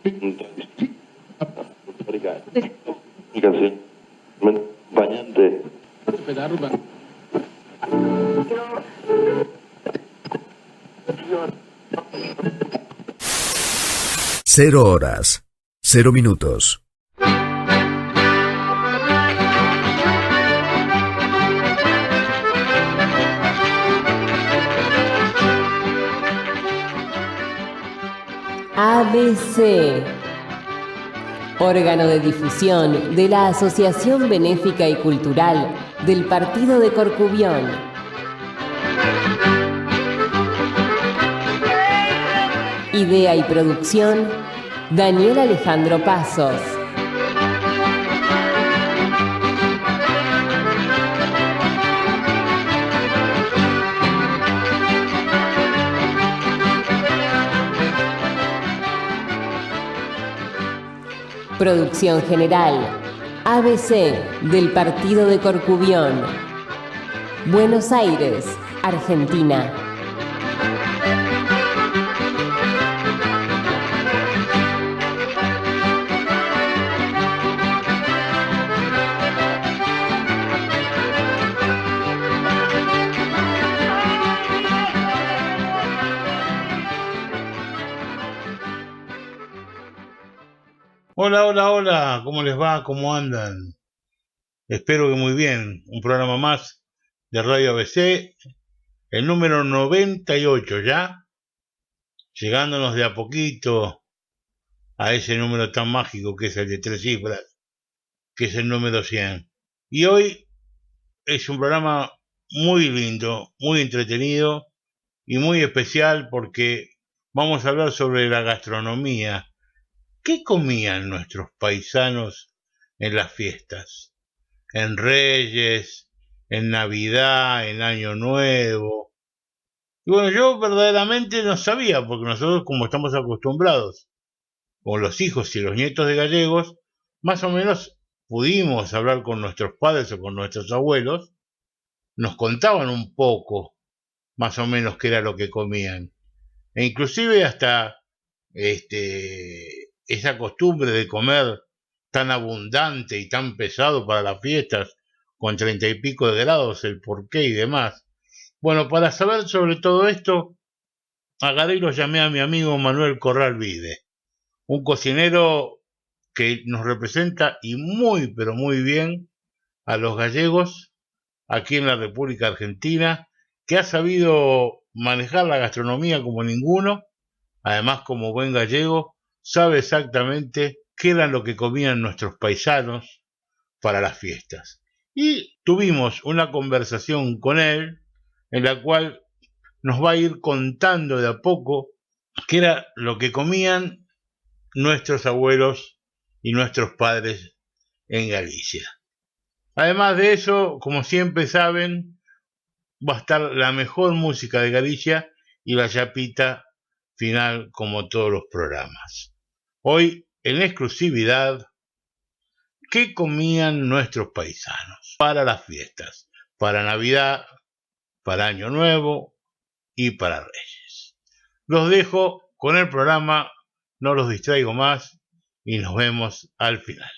Acompañante. 0 horas, 0 minutos. ABC, órgano de difusión de la Asociación Benéfica y Cultural del Partido de Corcubión. Idea y producción, Daniel Alejandro Pasos. Producción general, ABC del Partido de Corcubión. Buenos Aires, Argentina. Hola, hola, hola, ¿cómo les va? ¿Cómo andan? Espero que muy bien. Un programa más de Radio ABC, el número 98 ya, llegándonos de a poquito a ese número tan mágico que es el de 3 cifras, que es el número 100. Y hoy es un programa muy lindo, muy entretenido y muy especial porque vamos a hablar sobre la gastronomía. ¿Qué comían nuestros paisanos en las fiestas? En Reyes, en Navidad, en Año Nuevo. Y bueno, yo verdaderamente no sabía, porque nosotros, como estamos acostumbrados, con los hijos y los nietos de gallegos, más o menos pudimos hablar con nuestros padres o con nuestros abuelos, nos contaban un poco, más o menos, qué era lo que comían. E inclusive hasta esa costumbre de comer tan abundante y tan pesado para las fiestas, con 30 y pico de grados, el porqué y demás. Bueno, para saber sobre todo esto, agarré y lo llamé a mi amigo Manuel Corral Vide, un cocinero que nos representa y muy, pero muy bien a los gallegos aquí en la República Argentina, que ha sabido manejar la gastronomía como ninguno. Además, como buen gallego, sabe exactamente qué era lo que comían nuestros paisanos para las fiestas. Y tuvimos una conversación con él en la cual nos va a ir contando de a poco qué era lo que comían nuestros abuelos y nuestros padres en Galicia. Además de eso, como siempre saben, va a estar la mejor música de Galicia y la chapita final como todos los programas. Hoy, en exclusividad, ¿qué comían nuestros paisanos para las fiestas? Para Navidad, para Año Nuevo y para Reyes. Los dejo con el programa, no los distraigo más y nos vemos al final.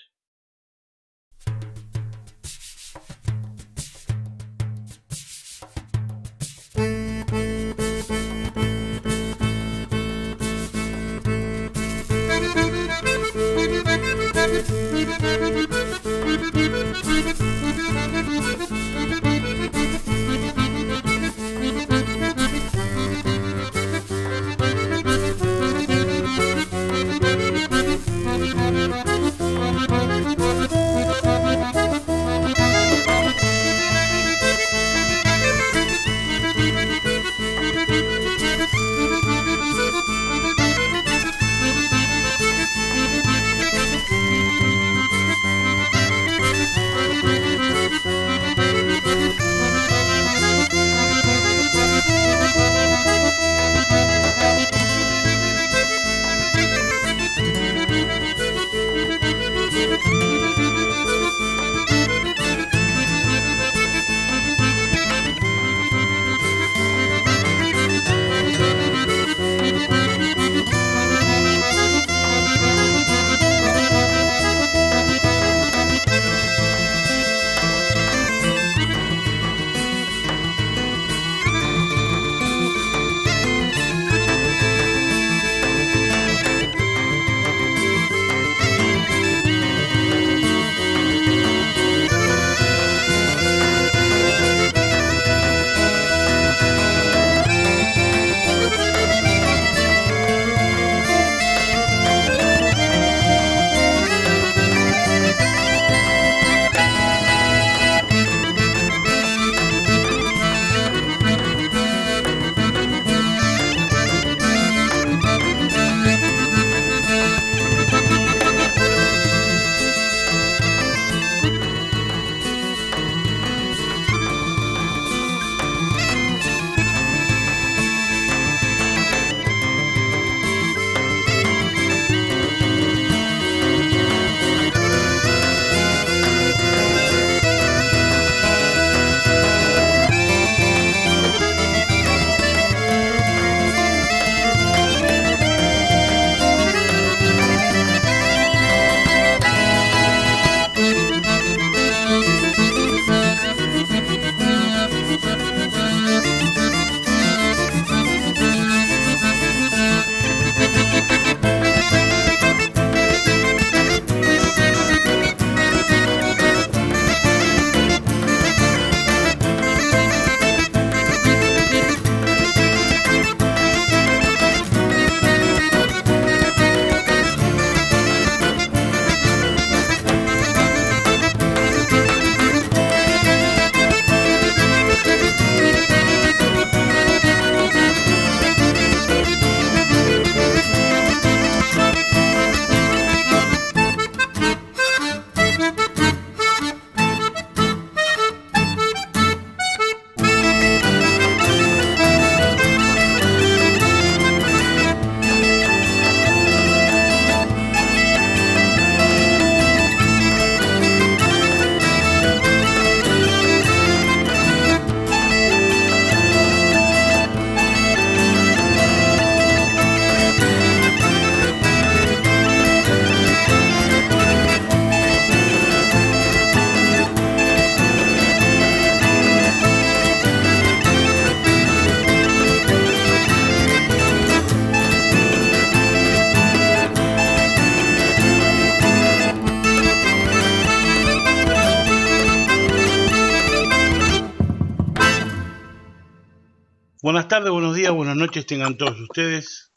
Buenas tardes, buenos días, buenas noches tengan todos ustedes.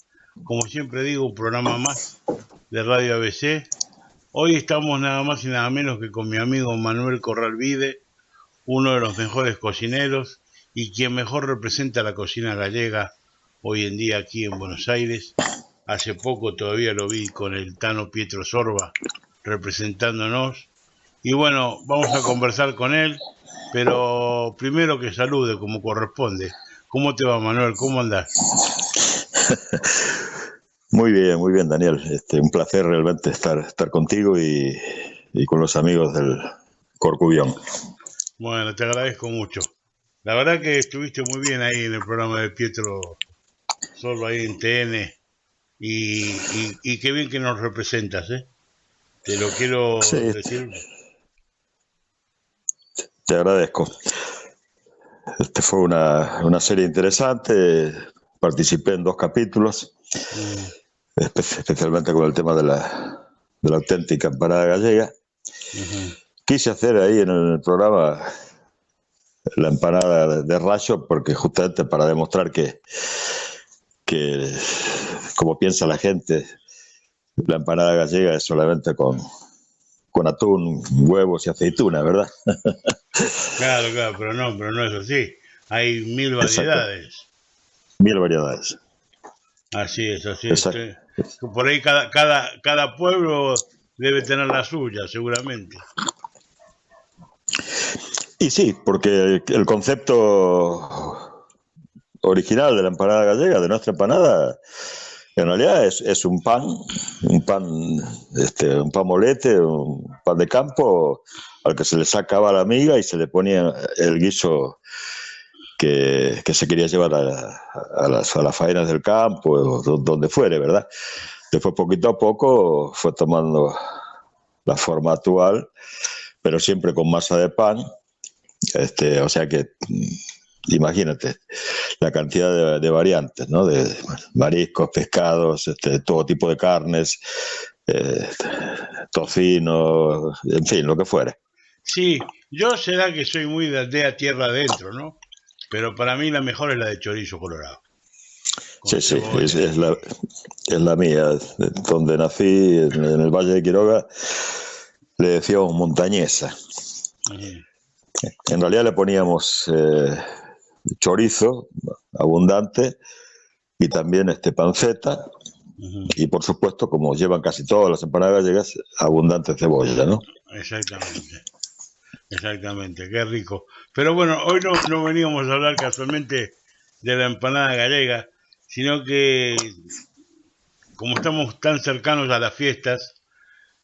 Como siempre digo, un programa más de Radio ABC. Hoy estamos nada más y nada menos que con mi amigo Manuel Corral Vide, uno de los mejores cocineros y quien mejor representa la cocina gallega hoy en día aquí en Buenos Aires. Hace poco todavía lo vi con el Tano Pietro Sorba representándonos. Y bueno, vamos a conversar con él, pero primero que salude como corresponde. ¿Cómo te va, Manuel? ¿Cómo andás? Muy bien, Daniel. Un placer realmente estar contigo y con los amigos del Corcubión. Bueno, te agradezco mucho. La verdad que estuviste muy bien ahí en el programa de Pietro Sorba ahí en TN y qué bien que nos representas, ¿eh? Te lo quiero decir. Te agradezco. Fue una serie interesante. Participé en 2 capítulos, especialmente con el tema de la auténtica empanada gallega. Quise hacer ahí en el programa la empanada de rayo porque justamente para demostrar que como piensa la gente, la empanada gallega es solamente con atún, huevos y aceituna, ¿verdad? Claro, pero no es así. Hay 1000 variedades. Exacto. 1000 variedades. Así es. Por ahí cada pueblo debe tener la suya, seguramente. Y sí, porque el concepto original de la empanada gallega, de nuestra empanada, en realidad es un pan molete, un pan de campo al que se le sacaba la miga y se le ponía el guiso que se quería llevar a las faenas del campo o donde fuere, ¿verdad? Después, poquito a poco, fue tomando la forma actual, pero siempre con masa de pan. O sea que, imagínate, la cantidad de variantes, ¿no? De mariscos, pescados, todo tipo de carnes, tocino, en fin, lo que fuera. Sí, yo será que soy muy de aldea tierra adentro, ¿no? Pero para mí la mejor es la de chorizo colorado. Sí, es la mía. Donde nací, en el Valle de Quiroga, le decíamos montañesa. En realidad le poníamos chorizo abundante y también panceta y por supuesto, como llevan casi todas las empanadas gallegas, abundante cebolla, ¿no? Exactamente, qué rico. Pero bueno, hoy no veníamos a hablar casualmente de la empanada gallega, sino que como estamos tan cercanos a las fiestas,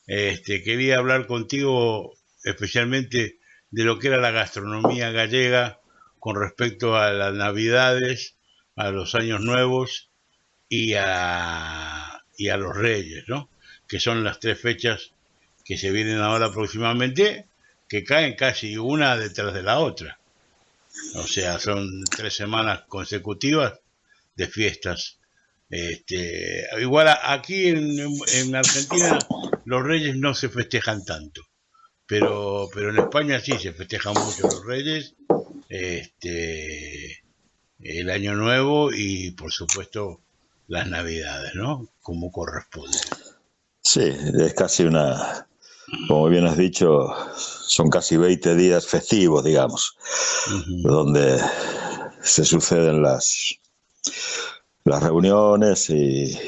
quería hablar contigo especialmente de lo que era la gastronomía gallega con respecto a las Navidades, a los Años Nuevos y a los Reyes, ¿no? Que son las 3 fechas que se vienen ahora próximamente, que caen casi una detrás de la otra. O sea, son 3 semanas consecutivas de fiestas. Igual aquí en Argentina los Reyes no se festejan tanto, pero en España sí se festejan mucho los Reyes, el Año Nuevo y por supuesto las Navidades, ¿no? Como corresponde. Sí, es casi como bien has dicho, son casi 20 días festivos, digamos, donde se suceden las reuniones y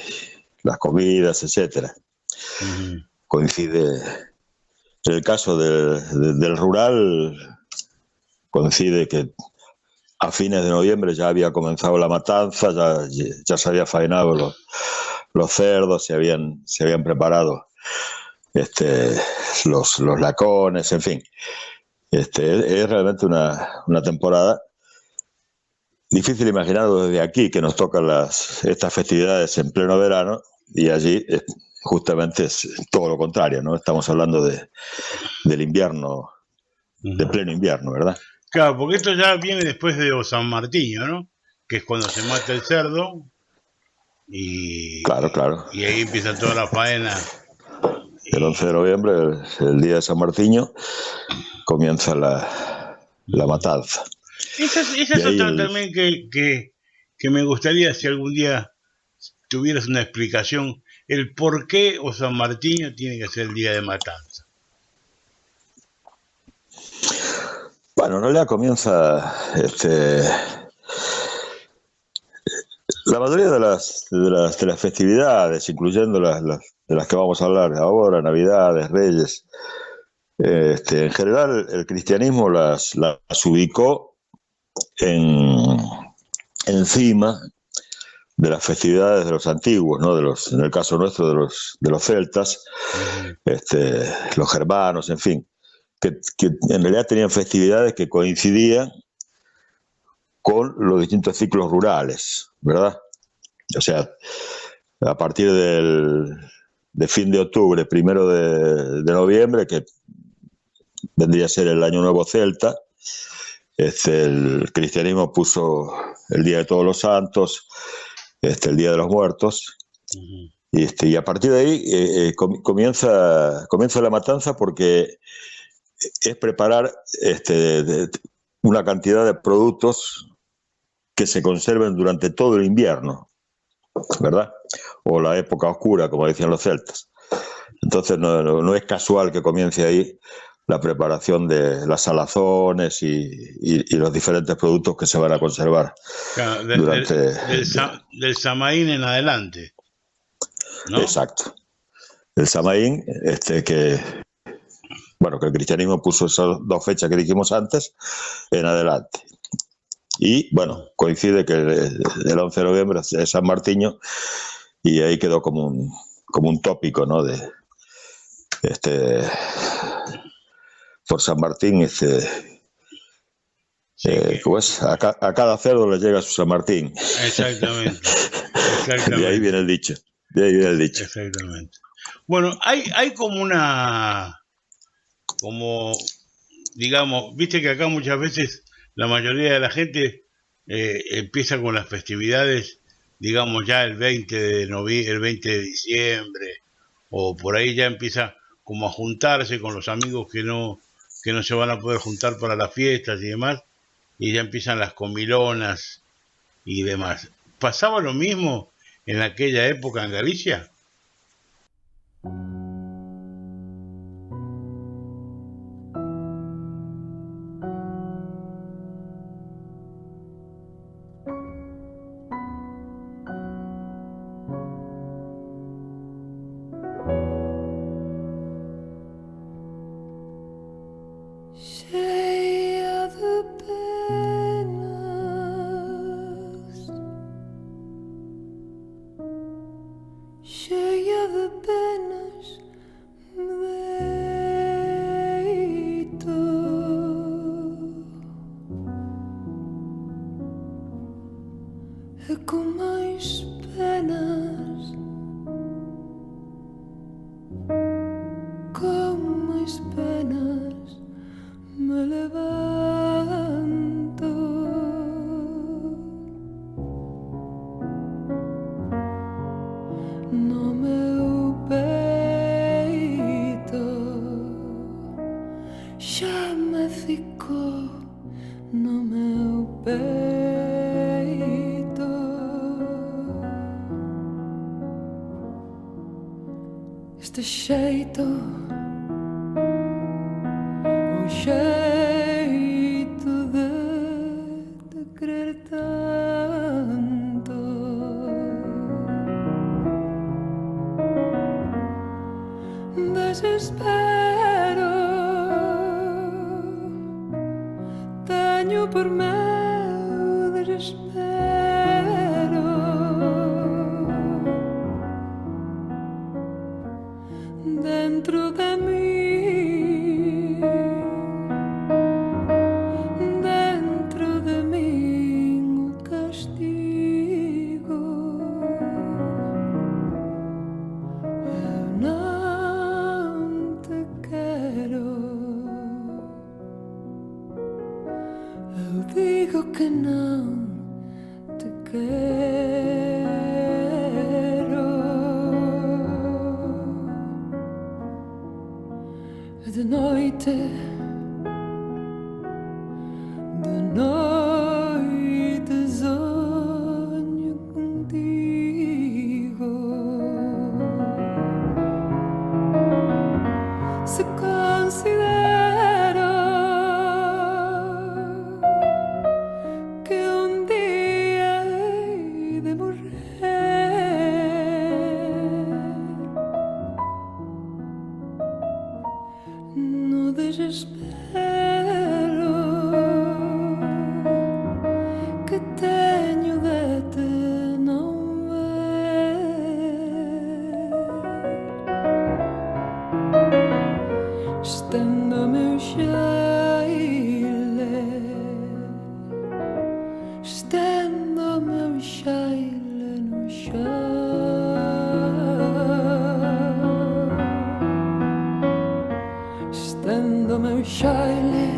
las comidas, etcétera. Coincide, en el caso del rural, coincide que a fines de noviembre ya había comenzado la matanza, ya se había faenado los cerdos, se habían preparado los lacones, en fin. Es realmente una temporada difícil imaginarlo desde aquí, que nos tocan estas festividades en pleno verano, y allí justamente es todo lo contrario, ¿no? Estamos hablando del invierno, de pleno invierno, ¿verdad? Claro, porque esto ya viene después de San Martín, ¿no? Que es cuando se mata el cerdo y claro. Y ahí empieza toda la faena. El 11 de noviembre, el día de San Martín, comienza la matanza. Esa es otra también que que me gustaría si algún día tuvieras una explicación, el por qué o San Martín tiene que ser el día de matanza. Bueno, en realidad comienza la mayoría de las festividades, incluyendo de las que vamos a hablar ahora, Navidades, Reyes, en general el cristianismo las ubicó encima de las festividades de los antiguos, ¿no? En el caso nuestro de los celtas, los germanos, en fin, que en realidad tenían festividades que coincidían con los distintos ciclos rurales, ¿verdad? O sea, a partir de fin de octubre, 1 de noviembre, que vendría a ser el Año Nuevo Celta, el cristianismo puso el Día de Todos los Santos, el Día de los Muertos, y a partir de ahí comienza la matanza, porque es preparar una cantidad de productos que se conserven durante todo el invierno, ¿verdad? O la época oscura, como decían los celtas. Entonces no es casual que comience ahí la preparación de las salazones y los diferentes productos que se van a conservar. Claro, del Samaín en adelante, ¿no? Exacto. El Samaín, que el cristianismo puso esas dos fechas que dijimos antes en adelante. Y bueno, coincide que el 11 de noviembre es San Martiño, y ahí quedó como un tópico, ¿no? Por San Martín, pues a cada cerdo le llega su San Martín. Exactamente. De ahí viene el dicho. Exactamente. Bueno, hay digamos, viste que acá muchas veces la mayoría de la gente empieza con las festividades, digamos, ya el 20 de diciembre, o por ahí ya empieza como a juntarse con los amigos que no se van a poder juntar para las fiestas y demás, y ya empiezan las comilonas y demás. ¿Pasaba lo mismo en aquella época en Galicia? se considera que un día he de morrer. No desespero que teño de te non ver. Estendo o meu xaile, estendo o meu xaile no chão, estendo o meu xaile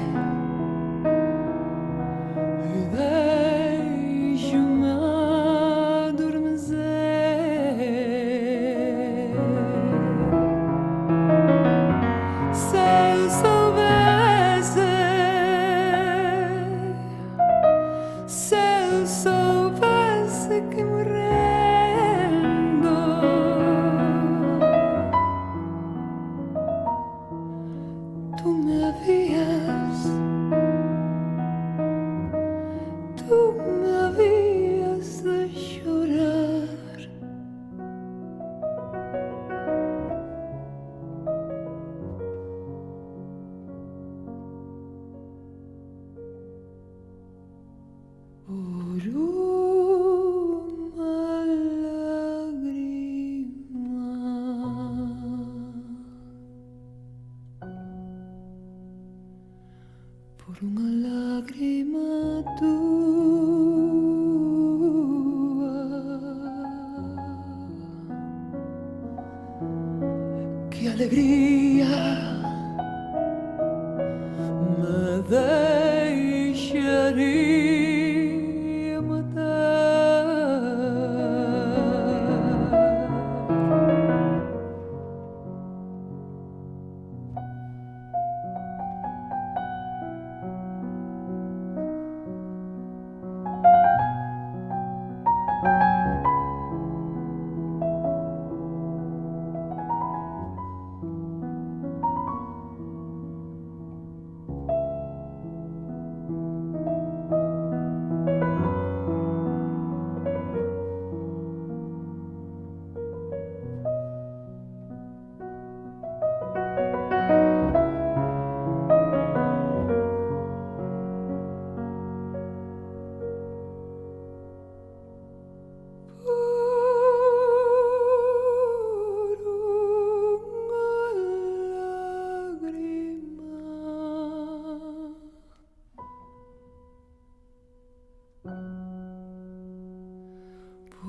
e deixo-me adormecer. Se eu soubesse, se eu soubesse que morrendo tu me havias de chorar. Por uma lágrima, por uma lágrima tua, que alegria me deixaria matar.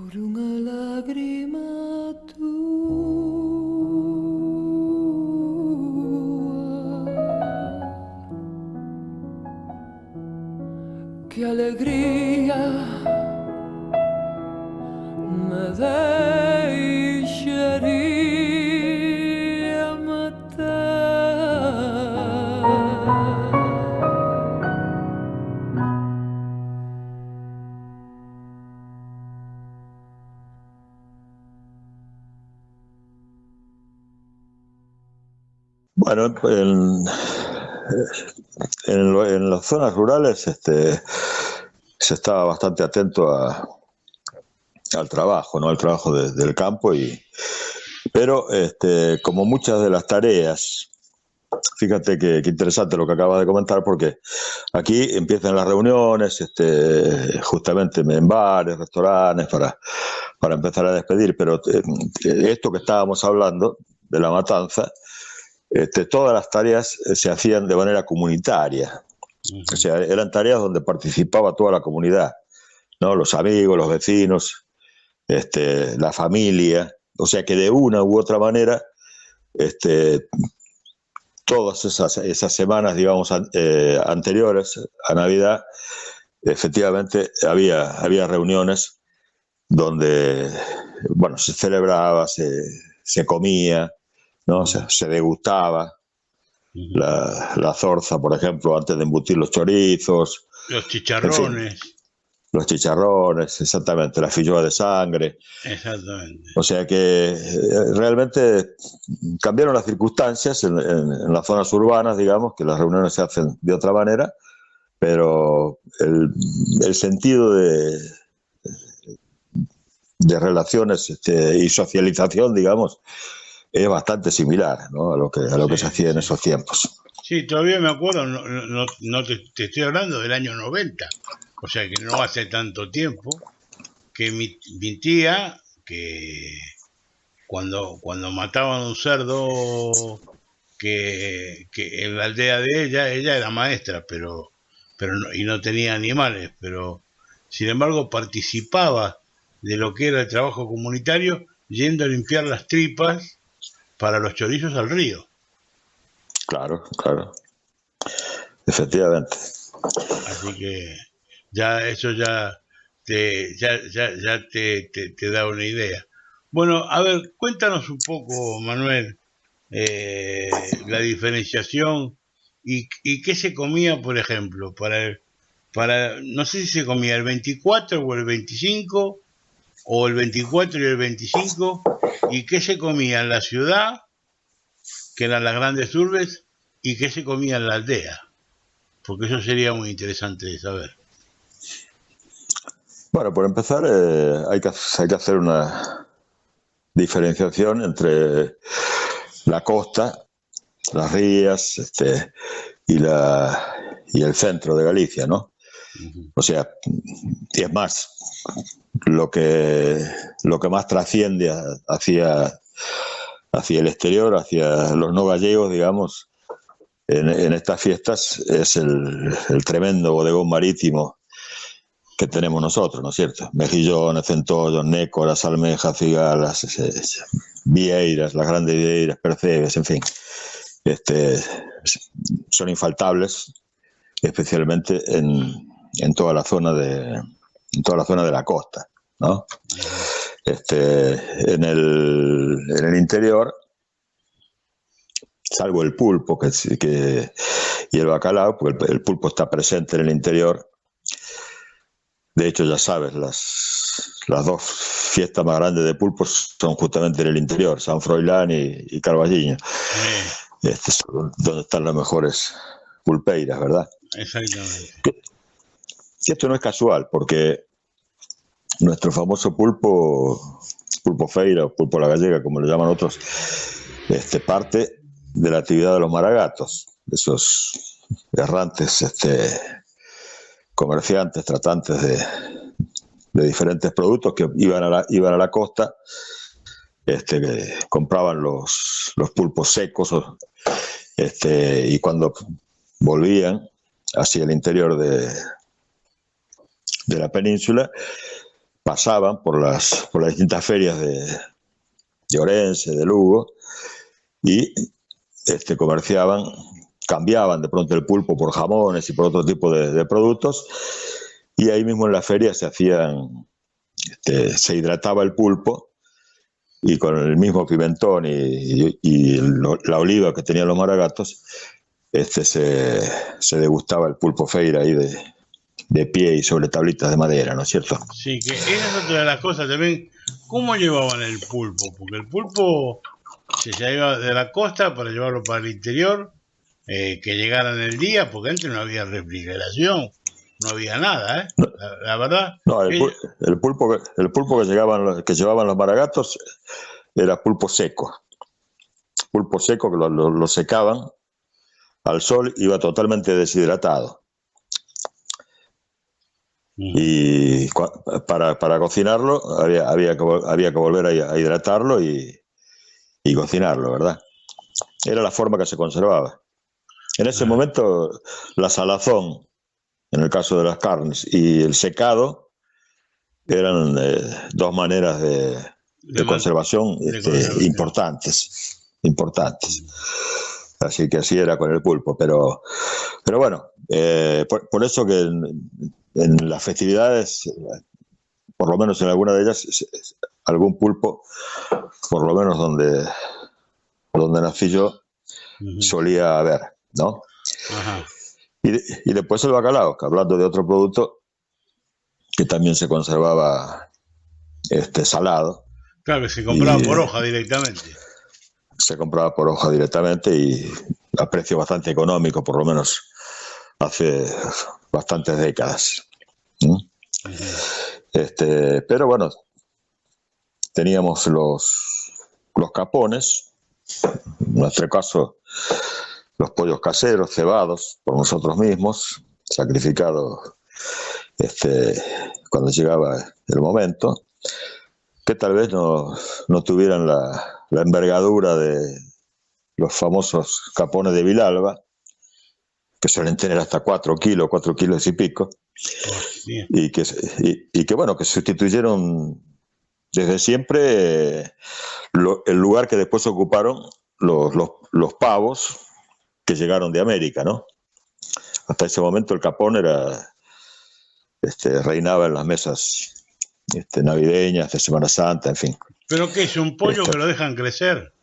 Por uma lágrima tua, que alegria me deixaria matar. Bueno, en las zonas rurales se estaba bastante atento al trabajo, ¿no? Al trabajo del campo, pero como muchas de las tareas, fíjate que interesante lo que acabas de comentar, porque aquí empiezan las reuniones, justamente en bares, restaurantes, para empezar a despedir, pero esto que estábamos hablando de la matanza, todas las tareas se hacían de manera comunitaria. O sea, eran tareas donde participaba toda la comunidad, ¿no? Los amigos, los vecinos, la familia. O sea que de una u otra manera, todas esas semanas, digamos, anteriores a Navidad, efectivamente había reuniones donde, bueno, se celebraba, se comía, ¿no? Se degustaba la zorza, por ejemplo, antes de embutir los chorizos. Los chicharrones. En fin, los chicharrones, exactamente, la filloa de sangre. Exactamente. O sea que realmente cambiaron las circunstancias en las zonas urbanas, digamos, que las reuniones se hacen de otra manera, pero el sentido de relaciones y socialización, digamos, es bastante similar, ¿no?, a lo que se hacía en esos tiempos. Sí, todavía me acuerdo, no te estoy hablando del año 90, o sea que no hace tanto tiempo, que mi tía, que cuando mataban un cerdo que en la aldea de ella era maestra, pero y no tenía animales, pero sin embargo participaba de lo que era el trabajo comunitario, yendo a limpiar las tripas para los chorizos al río. Claro, efectivamente. Así que ya eso ya te da una idea. Bueno, a ver, cuéntanos un poco, Manuel, la diferenciación y qué se comía, por ejemplo, no sé si se comía el 24 o el 25, o el 24 y el 25, y qué se comía en la ciudad, que eran las grandes urbes, y qué se comía en la aldea, porque eso sería muy interesante de saber. Bueno, por empezar, hay que hacer una diferenciación entre la costa, las rías, y el centro de Galicia, ¿no? Uh-huh. O sea, y es más, lo que más trasciende hacia el exterior, hacia los no gallegos, digamos, en estas fiestas, es el tremendo bodegón marítimo que tenemos nosotros, ¿no es cierto? Mejillones, centollos, nécoras, almejas, cigalas, vieiras, las grandes vieiras, percebes, en fin. Son infaltables, especialmente en toda la zona de la costa, ¿no? En el interior, salvo el pulpo y el bacalao, porque el pulpo está presente en el interior. De hecho, ya sabes, las dos fiestas más grandes de pulpos son justamente en el interior, San Froilán y Carballiño. Donde están las mejores pulpeiras, ¿verdad? Exactamente. Y esto no es casual, porque nuestro famoso pulpo feira o pulpo a la gallega, como lo llaman otros, parte de la actividad de los maragatos, esos errantes comerciantes, tratantes de diferentes productos que iban a la costa, que compraban los pulpos secos, y cuando volvían hacia el interior de la península, pasaban por las distintas ferias de Orense, de Lugo, y comerciaban, cambiaban de pronto el pulpo por jamones y por otro tipo de productos, y ahí mismo en la feria se hidrataba el pulpo, y con el mismo pimentón y la oliva que tenían los maragatos, se degustaba el pulpo feira ahí de pie y sobre tablitas de madera, ¿no es cierto? Sí, que esa es otra de las cosas también. ¿Cómo llevaban el pulpo? Porque el pulpo se llevaba de la costa para llevarlo para el interior, que llegaran el día, porque antes no había refrigeración, no había nada, ¿eh? La verdad. No, el pulpo que llevaban los maragatos era pulpo seco. Pulpo seco que lo secaban al sol, iba totalmente deshidratado. Y para cocinarlo había que volver a hidratarlo y cocinarlo, ¿verdad? Era la forma que se conservaba. En ese momento, la salazón, en el caso de las carnes, y el secado eran dos maneras de conservación importantes. Así que así era con el pulpo. Pero bueno, por eso que en las festividades, por lo menos en alguna de ellas, algún pulpo, por lo menos donde nací yo, solía haber, ¿no? Ajá. Y después el bacalao, que hablando de otro producto, que también se conservaba salado. Claro, que se compraba Y, por hoja directamente. Se compraba por hoja directamente y a precio bastante económico, por lo menos hace bastantes décadas. ¿Mm? Pero bueno, teníamos los capones, en nuestro caso los pollos caseros, cebados por nosotros mismos, sacrificados cuando llegaba el momento, que tal vez no tuvieran la envergadura de los famosos capones de Vilalba, que suelen tener hasta 4 kilos y pico, y que bueno, que sustituyeron desde siempre el lugar que después ocuparon los pavos que llegaron de América, ¿no? Hasta ese momento el capón reinaba en las mesas navideñas, de Semana Santa, en fin. ¿Pero qué es? ¿Un pollo que lo dejan crecer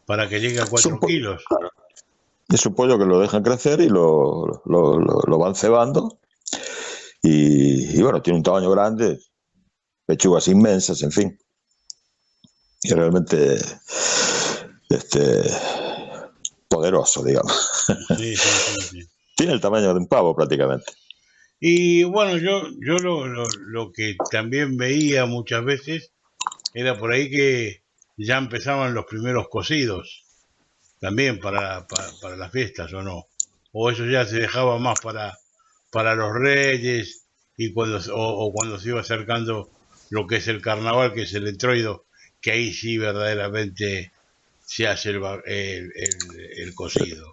para que llegue a 4 kilos? Claro. Es un pollo que lo dejan crecer y lo van cebando. Y bueno, tiene un tamaño grande, pechugas inmensas, en fin. Y realmente poderoso, digamos. Sí. Tiene el tamaño de un pavo prácticamente. Y bueno, yo lo que también veía muchas veces era por ahí que ya empezaban los primeros cocidos, también para las fiestas, ¿o no? O eso ya se dejaba más para los reyes y cuando se iba acercando lo que es el carnaval, que es el entroido, que ahí sí verdaderamente se hace el cocido.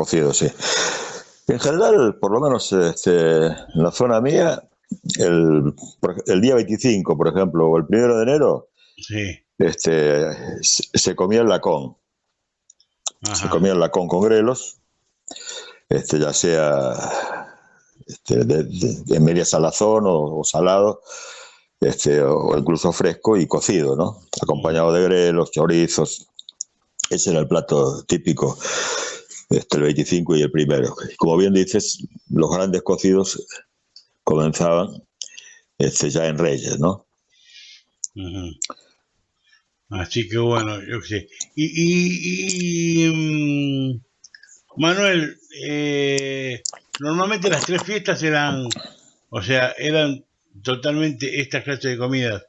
cocido, sí. En general, por lo menos en la zona mía, el día 25, por ejemplo, o el 1 de enero, Sí, se comía el lacón. Se ajá. comía el lacón con grelos, ya sea en media salazón o salado, o incluso fresco y cocido, ¿no? Acompañado de grelos, chorizos. Ese era el plato típico, el 25 y el 1. Como bien dices, los grandes cocidos comenzaban ya en Reyes, ¿no? Ujú. Así que bueno, yo qué sé. Y Manuel, normalmente las tres fiestas eran, o sea, eran totalmente estas clases de comidas.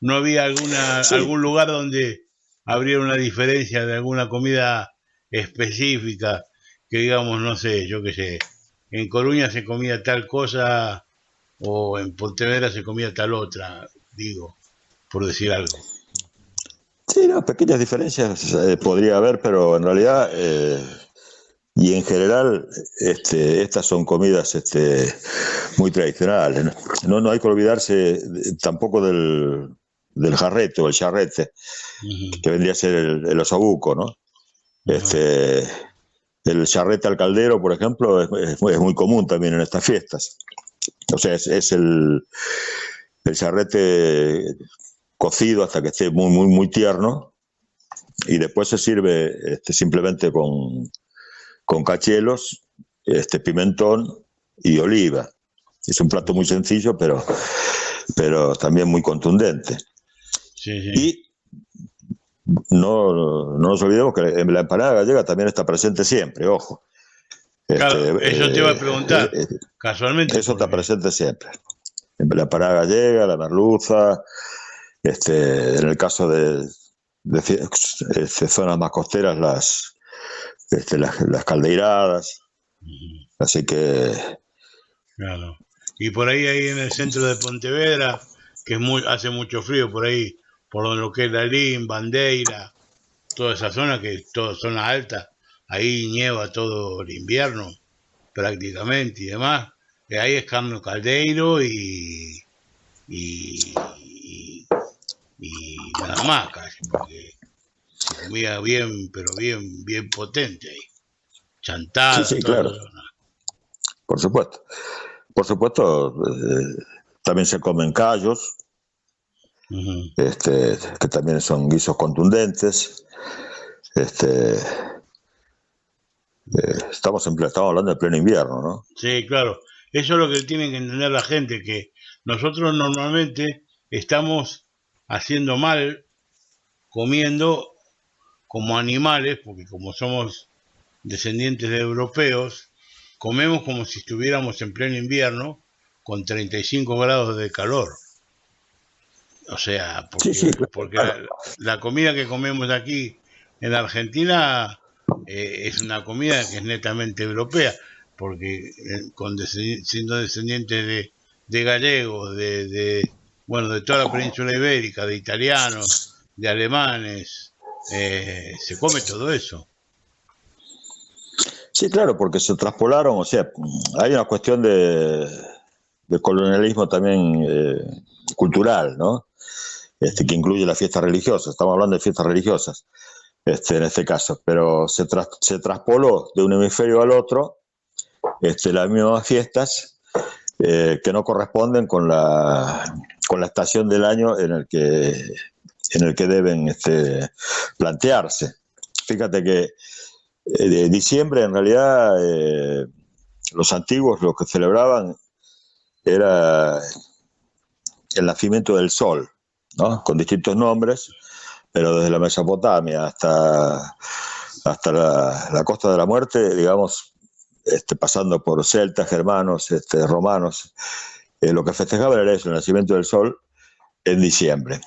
¿No había Sí, algún lugar donde habría una diferencia de alguna comida específica? Que digamos, no sé, yo qué sé, en Coruña se comía tal cosa o en Pontevedra se comía tal otra, digo, por decir algo. sí, no, pequeñas diferencias podría haber, pero en realidad y en general estas son comidas muy tradicionales. No hay que olvidarse tampoco del jarrete o el charrete, Ujú, que vendría a ser el osobuco, ¿no? ujú. Este, el charrete al caldero, por ejemplo, es muy común también en estas fiestas. O sea, es el charrete cocido hasta que esté muy tierno y después se sirve simplemente con cachelos, pimentón y oliva. Es un plato muy sencillo, pero también muy contundente. Sí, sí. Y no nos olvidemos que la empanada gallega también está presente siempre, ojo. Claro, Este, eso te iba a eh, preguntar, eh, casualmente, Eso está porque, presente siempre. La empanada gallega, la merluza, en el caso de zonas más costeras, las caldeiradas. ujú, Así que claro. Y por ahí en el centro de Pontevedra, que hace mucho frío por ahí, por lo que es Lalín, Bandeira, toda esa zona, que es toda zona alta, ahí nieva todo el invierno, prácticamente, y demás. Ahí es Carlos Caldeiro y, y nada más casi, porque se comía bien, pero bien, bien potente ahí. sí, Chantada, sí, toda claro, esa zona. por supuesto. Por supuesto, también se comen callos, Ujú. que también son guisos contundentes. Este, estamos hablando de pleno invierno, ¿no? Sí, claro. Eso es lo que tiene que entender la gente, que nosotros normalmente estamos haciendo mal comiendo como animales, porque como somos descendientes de europeos, comemos como si estuviéramos en pleno invierno con 35 grados de calor. O sea, Sí, sí, porque claro. la comida que comemos aquí en Argentina es una comida que es netamente europea, porque siendo descendientes de gallegos, bueno, de toda la península ibérica, de italianos, de alemanes, se come todo eso. Sí, claro, porque se traspolaron, o sea, hay una cuestión de colonialismo también cultural, ¿no? Que incluye las fiestas religiosas. Estamos hablando de fiestas religiosas, en este caso, pero se traspoló de un hemisferio al otro las mismas fiestas que no corresponden con la estación del año en el que deben plantearse. Fíjate que diciembre en realidad los antiguos lo que celebraban era el nacimiento del sol, ¿no? Con distintos nombres, pero desde la Mesopotamia hasta la Costa de la Muerte, digamos, pasando por celtas, germanos, romanos, lo que festejaban era eso, el nacimiento del sol en diciembre.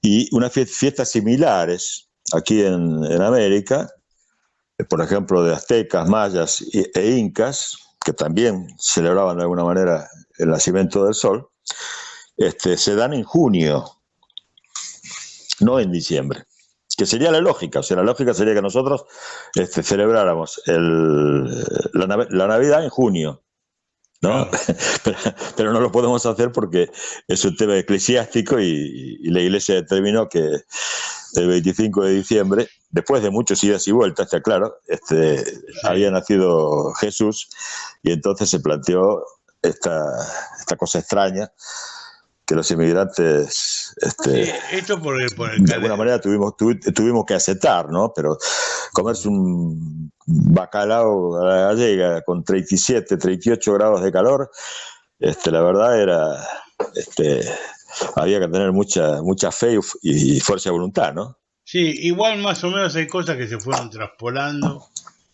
Y unas fiestas similares aquí en América, por ejemplo, de aztecas, mayas e incas, que también celebraban de alguna manera el nacimiento del sol, se dan en junio, no en diciembre. que sería la lógica. O sea, la lógica sería que nosotros celebráramos la Navidad en junio, ¿no? Pero no lo podemos hacer porque es un tema eclesiástico y la Iglesia determinó que el 25 de diciembre, después de muchos idas y vueltas, está claro, había nacido Jesús, y entonces se planteó esta cosa extraña que los inmigrantes esto por el de alguna manera tuvimos que aceptar, ¿no? Pero comerse un bacalao a la gallega con 37, 38 grados de calor, la verdad era había que tener mucha fe y fuerza de voluntad, ¿no? Sí, igual más o menos hay cosas que se fueron traspolando,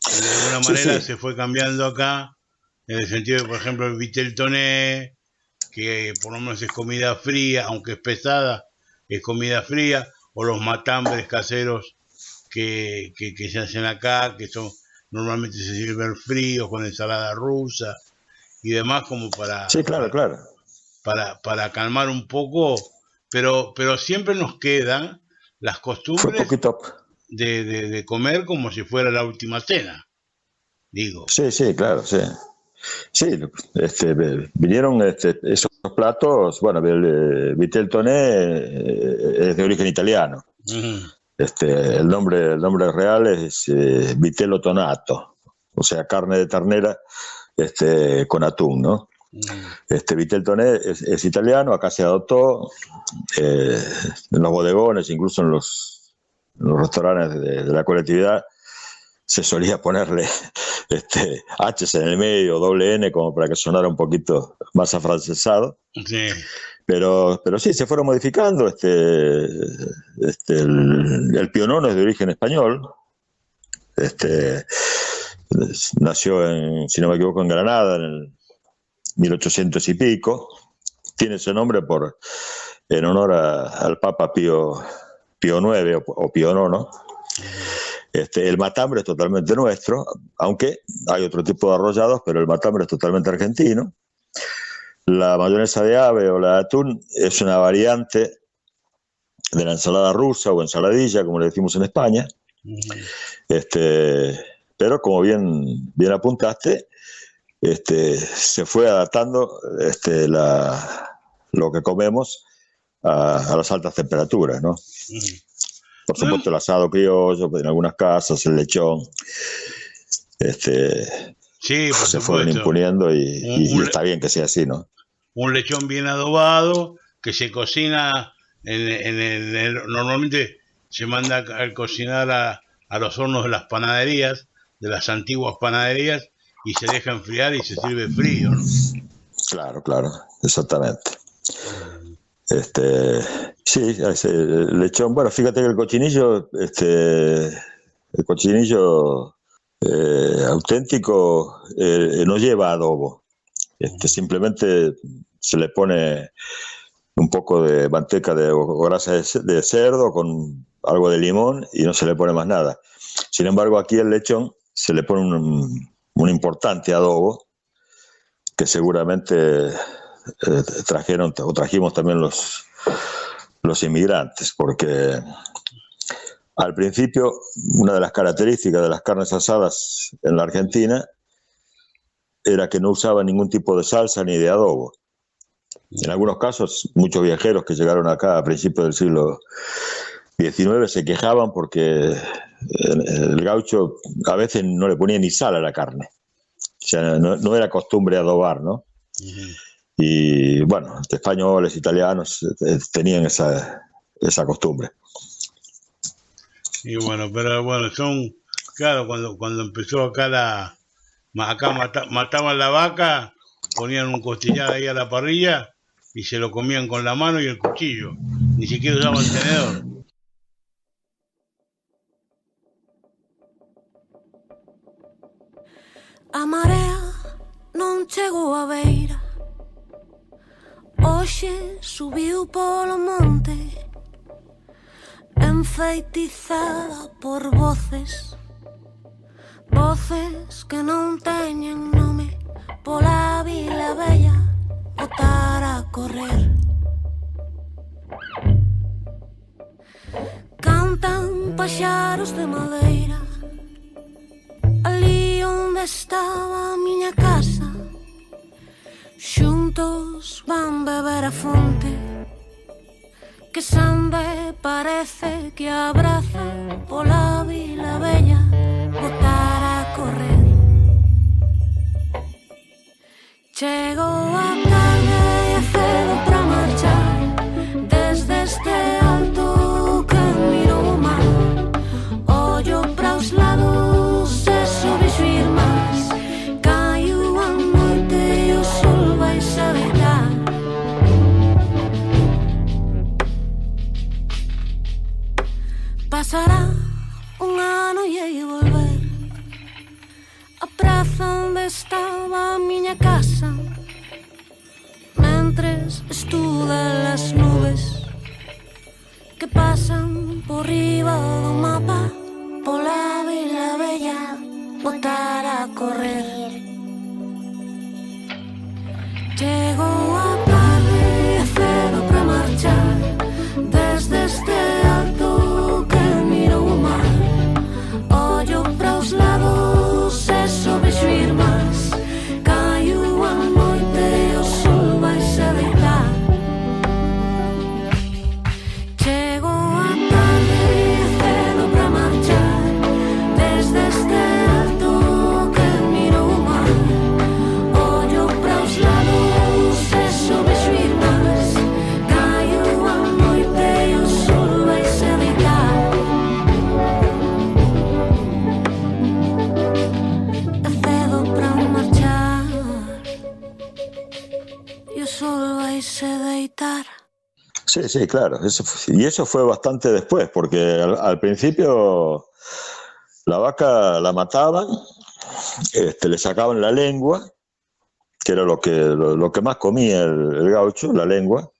y de alguna manera se fue cambiando acá, en el sentido de, por ejemplo, el vitel toné, que por lo menos es comida fría, aunque es pesada, es comida fría, o los matambres caseros que se hacen acá, que normalmente se sirven fríos con ensalada rusa y demás, como para... Sí, claro. Para calmar un poco, pero siempre nos quedan las costumbres de comer como si fuera la última cena, digo. Sí, claro, sí. Sí, vinieron esos platos, bueno, el vitel toné es de origen italiano. Uh-huh. El nombre real es vitello tonato, o sea, carne de ternera con atún, ¿no? Vitel toné es italiano, acá se adoptó en los bodegones, incluso en los restaurantes de la colectividad se solía ponerle H en el medio, doble N, como para que sonara un poquito más afrancesado. Sí. Pero sí, se fueron modificando. El pionono es de origen español. Nació, si no me equivoco, en Granada en el 1800 y pico. Tiene ese nombre en honor al Papa Pío IX o Pío IX. El matambre es totalmente nuestro, aunque hay otro tipo de arrollados, pero el matambre es totalmente argentino. La mayonesa de ave o la de atún es una variante de la ensalada rusa o ensaladilla, como le decimos en España. Pero como bien apuntaste, se fue adaptando lo que comemos a las altas temperaturas, ¿no? Por supuesto, el asado criollo, en algunas casas, el lechón, sí, por se fueron imponiendo y está bien que sea así, ¿no? Un lechón bien adobado, que se cocina, normalmente se manda a cocinar a los hornos de las panaderías, de las antiguas panaderías, y se deja enfriar y se sirve frío, ¿no? Claro, exactamente. Sí, el lechón, bueno, fíjate que el cochinillo auténtico no lleva adobo. Simplemente se le pone un poco de manteca o grasa de cerdo con algo de limón y no se le pone más nada. Sin embargo, aquí el lechón se le pone un importante adobo que seguramente trajimos también los inmigrantes, porque al principio una de las características de las carnes asadas en la Argentina era que no usaban ningún tipo de salsa ni de adobo. En algunos casos, muchos viajeros que llegaron acá a principios del siglo XIX se quejaban porque el gaucho a veces no le ponía ni sal a la carne. O sea, no era costumbre adobar, ¿no? Uh-huh. Y bueno, españoles, italianos tenían esa costumbre. Y bueno, pero bueno, claro, cuando empezó acá mataban la vaca, ponían un costillar ahí a la parrilla y se lo comían con la mano y el cuchillo, ni siquiera usaban tenedor. A marea non chegou a beira, hoxe subiu polo monte, enfeitizada por voces que non teñen nome, pola vila bella botar a correr. Cantan paxaros de madeira. Ali onde estaba a miña casa, xuntos van beber a fonte, que Sande parece que abraza pola Vila Bella, botar a correr. Chegou a tarde e cedo pra marchar, desde este alto que miro o mar, ollo pra os lados e subixo irmás, caiu a noite e o sol vai se deitar. Pasará un ano e hei volver a praza onde estaba a miña casa, mentres estudan as nubes que pasan por riba do mapa, pola Vila Bella, botar a correr. Chegou a tarde e cedo pra marchar, desde este alto que miro o mar, ollo pra os lados e sobexo irmás, caiu a noite e o sol vai se deitar. Chegou a tarde e cedo pra marchar, desde este alto que miro o mar, ollo pra os lados e sobexo irmás, caiu a noite e o sol vai se deitar. É cedo pra marchar e o sol vai se deitar. Sí, sí, claro. Y eso fue bastante después, porque al principio la vaca la mataban, le sacaban la lengua, que era lo que más comía el gaucho, la lengua.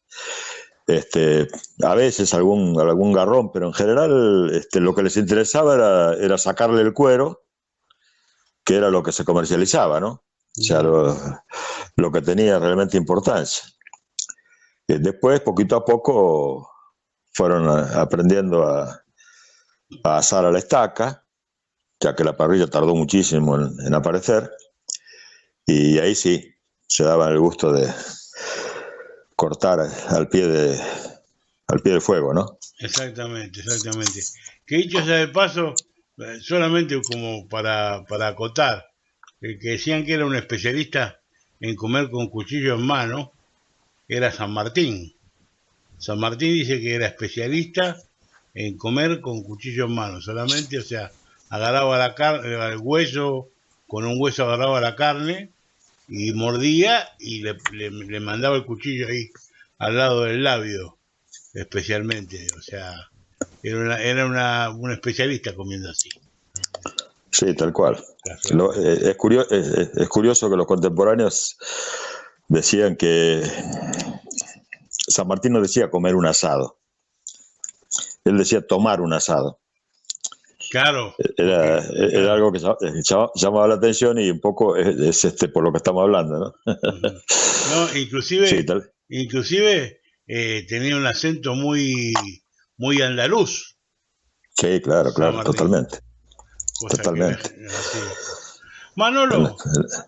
A veces algún garrón, pero en general lo que les interesaba era sacarle el cuero, que era lo que se comercializaba, ¿no? O sea, lo que tenía realmente importancia. Después, poquito a poco, fueron aprendiendo a asar a la estaca, ya que la parrilla tardó muchísimo en aparecer, y ahí sí, se daban el gusto de cortar al pie del fuego, ¿no? Exactamente, exactamente. Que dicho sea de paso, solamente como para acotar, el que decían que era un especialista en comer con cuchillo en mano, era San Martín. San Martín dice que era especialista en comer con cuchillo en mano, solamente, o sea, agarraba la carne, el hueso, con un hueso agarraba la carne y mordía y le mandaba el cuchillo ahí al lado del labio, especialmente, o sea, era un especialista comiendo así. Sí, tal cual. Es curioso que los contemporáneos decían que San Martín no decía comer un asado, él decía tomar un asado. Claro. Era algo que llamaba la atención y un poco es por lo que estamos hablando, ¿no? No, inclusive, sí, inclusive tenía un acento muy andaluz. Sí, claro, totalmente. Totalmente. Manolo,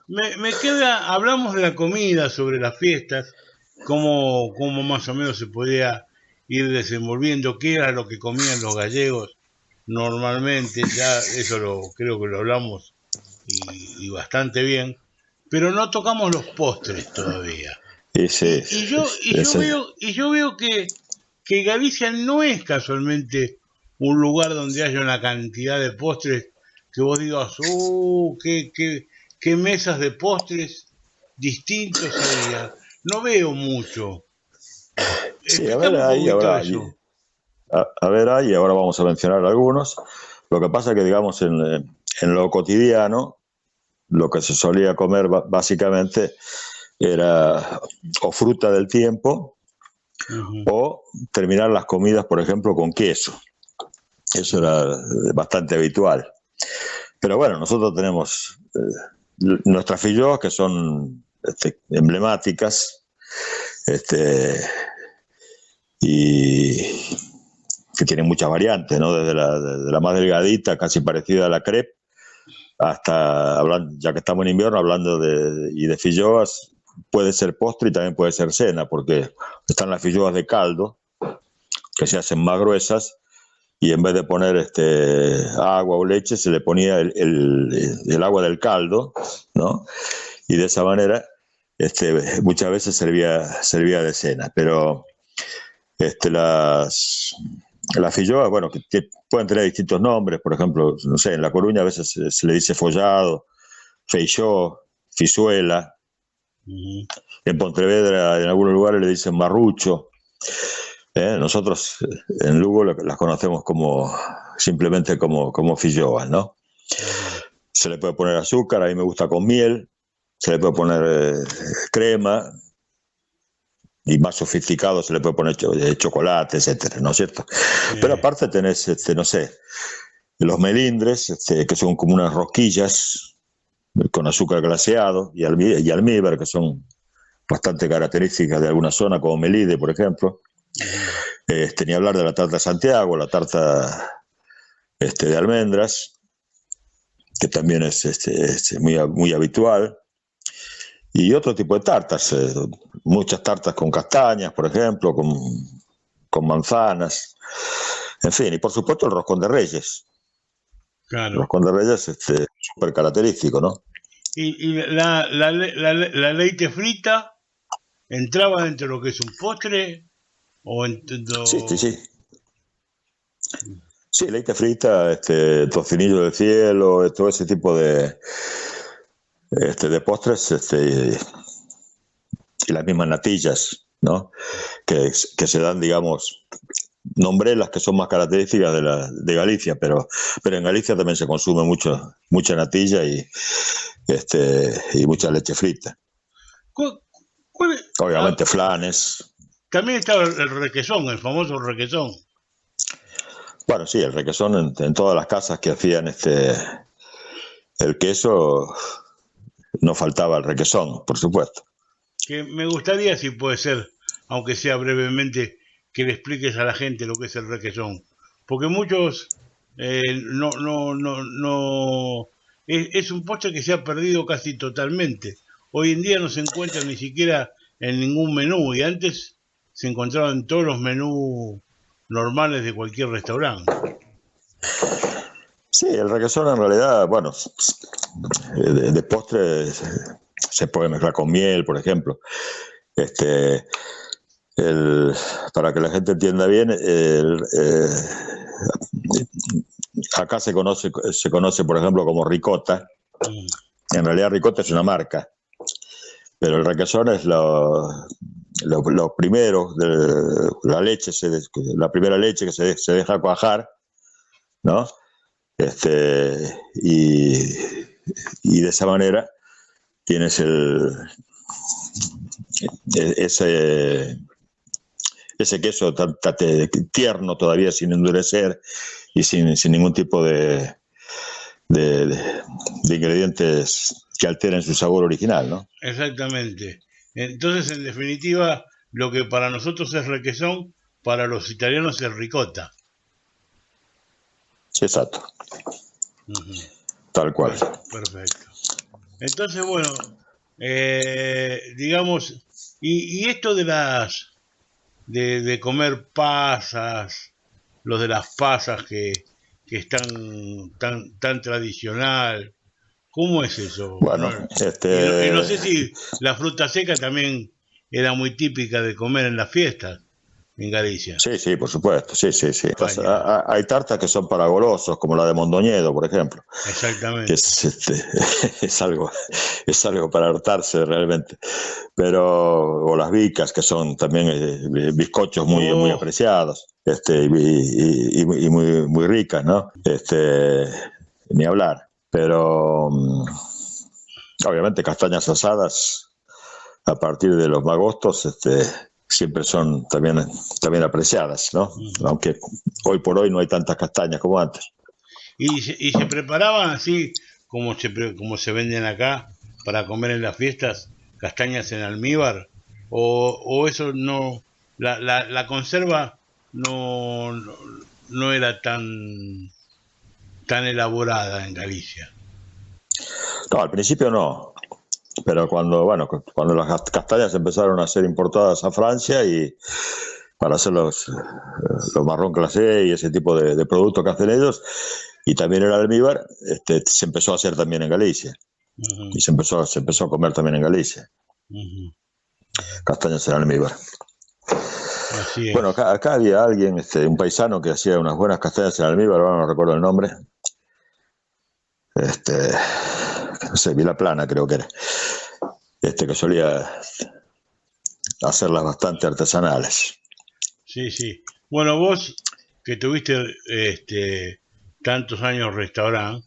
me queda, hablamos de la comida, sobre las fiestas, cómo más o menos se podía ir desenvolviendo, qué era lo que comían los gallegos normalmente, ya eso creo que lo hablamos y bastante bien, pero no tocamos los postres todavía. Y yo veo que Galicia no es casualmente un lugar donde haya una cantidad de postres que vos digas, qué mesas de postres distintos había. No veo mucho. Sí, a ver, ahí ahora vamos a mencionar algunos. Lo que pasa es que, digamos, en lo cotidiano, lo que se solía comer básicamente era o fruta del tiempo, o terminar las comidas, por ejemplo, con queso. Eso era bastante habitual. Pero bueno, nosotros tenemos nuestras filloas, que son emblemáticas, y que tienen muchas variantes, ¿no? Desde de la más delgadita, casi parecida a la crepe, hasta, hablando, ya que estamos en invierno, hablando de filloas, puede ser postre y también puede ser cena, porque están las filloas de caldo, que se hacen más gruesas, y en vez de poner agua o leche, se le ponía el agua del caldo, ¿no? Y de esa manera muchas veces servía de cena. Pero las filloas, bueno, que pueden tener distintos nombres. Por ejemplo, no sé, en La Coruña a veces se le dice follado, feixó, fisuela. En Pontevedra, en algunos lugares, le dicen marrucho. Nosotros en Lugo las conocemos simplemente como filloas, ¿no? Se le puede poner azúcar, a mí me gusta con miel, se le puede poner crema, y más sofisticado se le puede poner chocolate, etcétera, ¿no es cierto? Pero aparte tenés, no sé, los melindres, que son como unas rosquillas con azúcar glaseado, y almíbar, que son bastante características de alguna zona, como Melide, por ejemplo. Ni hablar de la tarta Santiago, la tarta de almendras, que también es muy habitual, y otro tipo de tartas, muchas tartas con castañas, por ejemplo, con manzanas, en fin, y por supuesto el roscón de Reyes. Claro. El roscón de Reyes es súper característico, ¿no? ¿Y la leite frita entraba dentro de lo que es un postre? Sí. Sí, leite frita, tocinillo del cielo, todo ese tipo de postres, y las mismas natillas, ¿no? Que se dan, digamos, nombrelas que son más características de Galicia, pero en Galicia también se consume mucha natilla y mucha leche frita. Obviamente flanes. También estaba el requesón, el famoso requesón. Bueno, sí, el requesón en todas las casas que hacían el queso, no faltaba el requesón, por supuesto. Que me gustaría, si puede ser, aunque sea brevemente, que le expliques a la gente lo que es el requesón. Porque muchos es un postre que se ha perdido casi totalmente. Hoy en día no se encuentra ni siquiera en ningún menú, y antes se encontraba en todos los menús normales de cualquier restaurante. Sí, el requesón en realidad, bueno, de postre se puede mezclar con miel, por ejemplo. Para que la gente entienda bien, acá se conoce, por ejemplo, como ricota. En realidad ricota es una marca, pero el requesón es lo primero, la leche, la primera leche que se deja cuajar, ¿no? Y de esa manera tienes ese queso tan tierno todavía, sin endurecer y sin ningún tipo de ingredientes que alteren su sabor original, ¿no? Exactamente. Entonces, en definitiva, lo que para nosotros es requesón, para los italianos es ricota. Exacto. Tal cual. Perfecto. Entonces, bueno, digamos, y esto de comer pasas, los de las pasas que están tan tradicional, ¿cómo es eso? Bueno, y no sé si la fruta seca también era muy típica de comer en las fiestas en Galicia. Sí, por supuesto, sí. Hay tartas que son para golosos, como la de Mondoñedo, por ejemplo. Exactamente. Que es algo para hartarse realmente. O las bicas, que son también bizcochos muy apreciados, y muy ricas, ¿no? Ni hablar. Pero obviamente castañas asadas a partir de los magostos, siempre son también apreciadas, ¿no? Aunque hoy por hoy no hay tantas castañas como antes. ¿Y se preparaban así como se venden acá para comer en las fiestas, castañas en almíbar? ¿O eso no, la conserva no era tan elaborada en Galicia. No, al principio no. Pero cuando las castañas empezaron a ser importadas a Francia y para hacer los marrón glacé y ese tipo de productos que hacen ellos, y también el almíbar, se empezó a hacer también en Galicia. Ujú, Y se empezó a comer también en Galicia. ujú. Castañas en almíbar. Así es. Bueno, acá había alguien, un paisano que hacía unas buenas castañas en almíbar, ahora no recuerdo el nombre. No sé, Vilaplana creo que era. Que solía hacerlas bastante artesanales. Sí, sí. Bueno, vos que tuviste tantos años restaurante,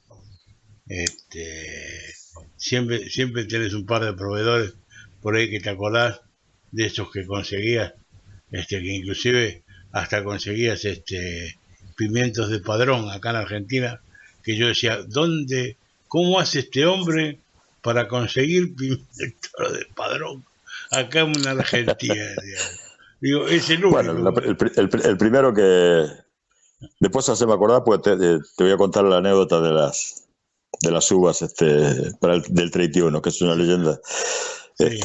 siempre tenés un par de proveedores por ahí que te acordás de esos que conseguías, que inclusive hasta conseguías pimientos de Padrón acá en Argentina, que yo decía, cómo hace este hombre para conseguir pimientos de Padrón acá en Argentina? Digo, es el Bueno, único. el primero que... Después haceme acordar, porque te voy a contar la anécdota de las uvas del 31, que es una leyenda Sí.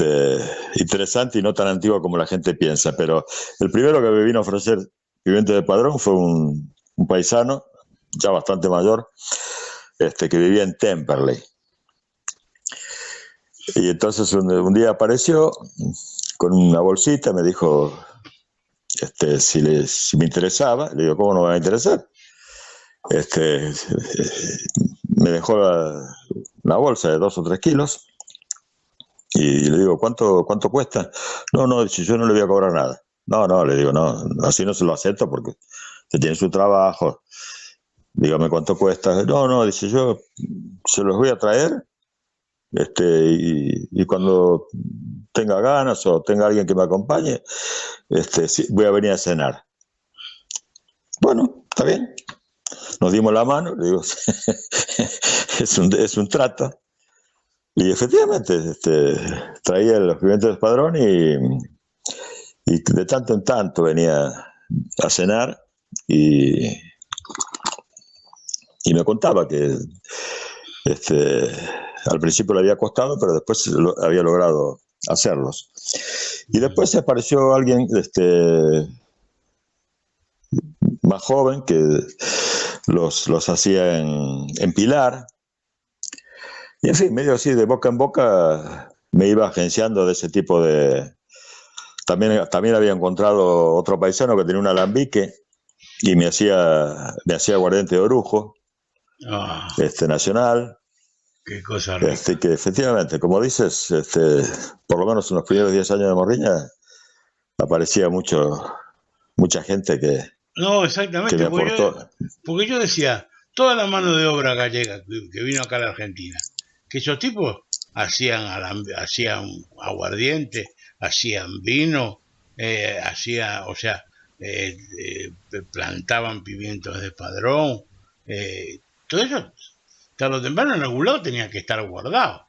interesante y no tan antigua como la gente piensa. Pero el primero que me vino a ofrecer pimiento de Padrón fue un paisano, ya bastante mayor, que vivía en Temperley. Y entonces un día apareció con una bolsita, me dijo si me interesaba. Le digo, ¿cómo no me va a interesar? Me dejó una bolsa de 2 o 3 kilos y le digo, ¿cuánto cuesta? No, dice, yo no le voy a cobrar nada. No, le digo, no, así no se lo acepto porque usted tiene su trabajo. Dígame cuánto cuesta. No, dice, yo se los voy a traer y cuando tenga ganas o tenga alguien que me acompañe, sí, voy a venir a cenar. Bueno, está bien. Nos dimos la mano, le digo, es un trato. Y efectivamente, traía los pimientos de Padrón y de tanto en tanto venía a cenar y me contaba que al principio le había costado, pero después había logrado hacerlos. Y después apareció alguien más joven que los hacía en Pilar. Y en fin, medio así de boca en boca me iba agenciando de ese tipo de... También había encontrado otro paisano que tenía un alambique y me hacía aguardiente de orujo, nacional. Qué cosa rica. Que efectivamente, como dices, por lo menos en los primeros 10 años de Morriña aparecía mucha gente que me Exactamente, aportó. porque yo decía, toda la mano de obra gallega que vino acá a la Argentina, que esos tipos hacían aguardiente, hacían vino, plantaban pimientos de Padrón, todo eso, tarde o temprano en algún lado tenía que estar guardado.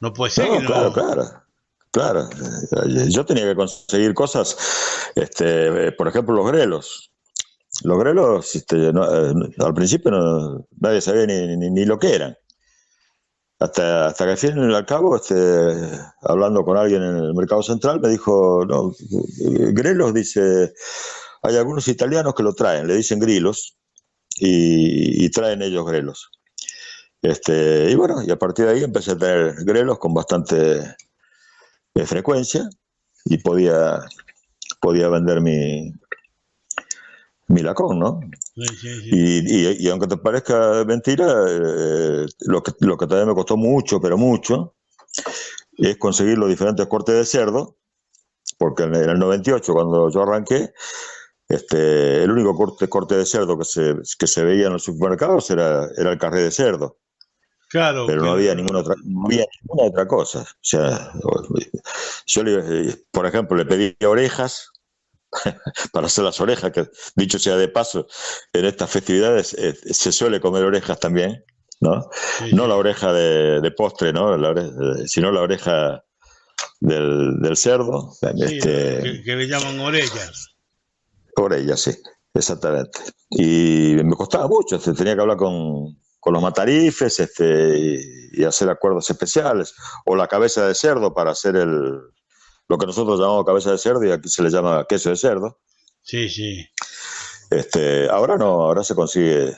No puede ser que No, claro, no. claro. Yo tenía que conseguir cosas, por ejemplo, los grelos. Los grelos, al principio nadie sabía ni lo que eran. Hasta que al fin y al cabo, hablando con alguien en el mercado central, me dijo, no, grelos, dice, hay algunos italianos que lo traen, le dicen grilos, y traen ellos grelos. Y bueno, y a partir de ahí empecé a tener grelos con bastante frecuencia y podía vender mi lacón, ¿no? Sí. Y aunque te parezca mentira, lo que también me costó mucho, pero mucho, es conseguir los diferentes cortes de cerdo, porque en el 98, cuando yo arranqué, el único corte de cerdo que se veía en los supermercados era el carré de cerdo. Claro, Pero no había ninguna otra cosa. O sea, yo, por ejemplo, le pedí orejas para hacer las orejas, que dicho sea de paso, en estas festividades se suele comer orejas también, ¿no? sí, No la oreja de postre, ¿no? Sino la oreja del cerdo. sí, que le llaman orellas. Orella, sí, exactamente. Y me costaba mucho, tenía que hablar con los matarifes y hacer acuerdos especiales, o la cabeza de cerdo para hacer lo que nosotros llamamos cabeza de cerdo y aquí se le llama queso de cerdo. Sí. Ahora no, ahora se consigue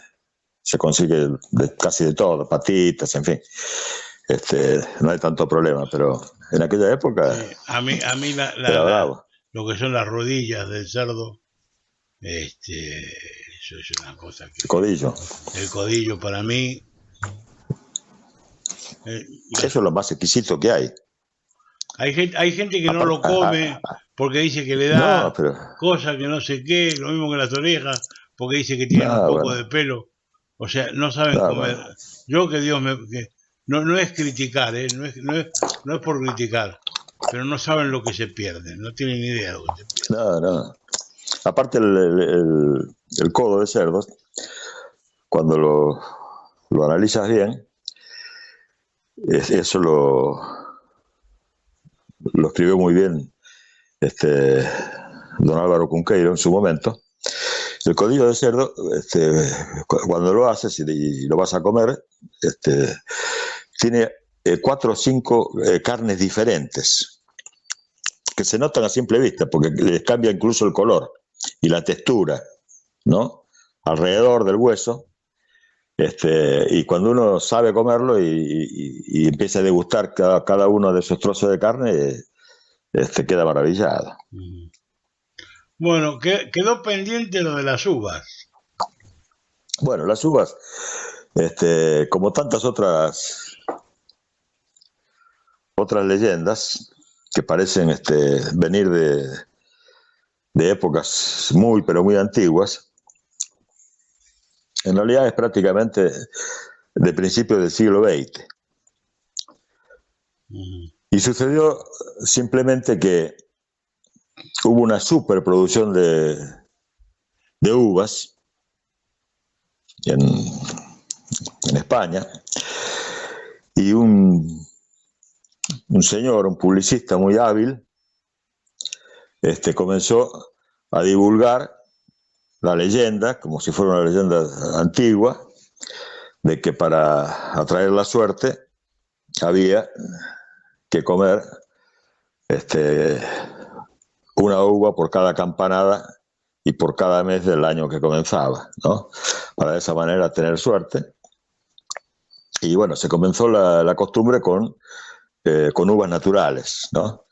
casi de todo, patitas, en fin. No hay tanto problema, pero en aquella época Sí. A mí era bravo. lo que son las rodillas del cerdo, eso es una cosa que... Codillo. El codillo para mí... Eso es lo más exquisito que hay. Hay gente que no lo come porque dice que le da cosas que no sé qué, lo mismo que las orejas, porque dice que tienen un poco de pelo. O sea, no saben comer. Bueno. Yo que Dios me... no es criticar, no es por criticar, pero no saben lo que se pierde, no tienen ni idea de lo que se pierde. No. Aparte el codo de cerdo, cuando lo analizas bien, eso lo escribió muy bien don Álvaro Cunqueiro en su momento. El codillo de cerdo, cuando lo haces y lo vas a comer, tiene 4 o 5 carnes diferentes que se notan a simple vista porque les cambia incluso el color y la textura, ¿no? Alrededor del hueso. Y cuando uno sabe comerlo y empieza a degustar cada uno de esos trozos de carne, queda maravillado. Bueno, quedó pendiente lo de las uvas. Bueno, las uvas, como tantas otras leyendas que parecen venir de épocas muy, pero muy antiguas, en realidad es prácticamente de principios del siglo XX. Y sucedió simplemente que hubo una superproducción de uvas en España, y un señor, un publicista muy hábil, comenzó a divulgar la leyenda, como si fuera una leyenda antigua, de que para atraer la suerte había que comer una uva por cada campanada y por cada mes del año que comenzaba, ¿no? Para de esa manera tener suerte. Y bueno, se comenzó la costumbre con uvas naturales, ¿no?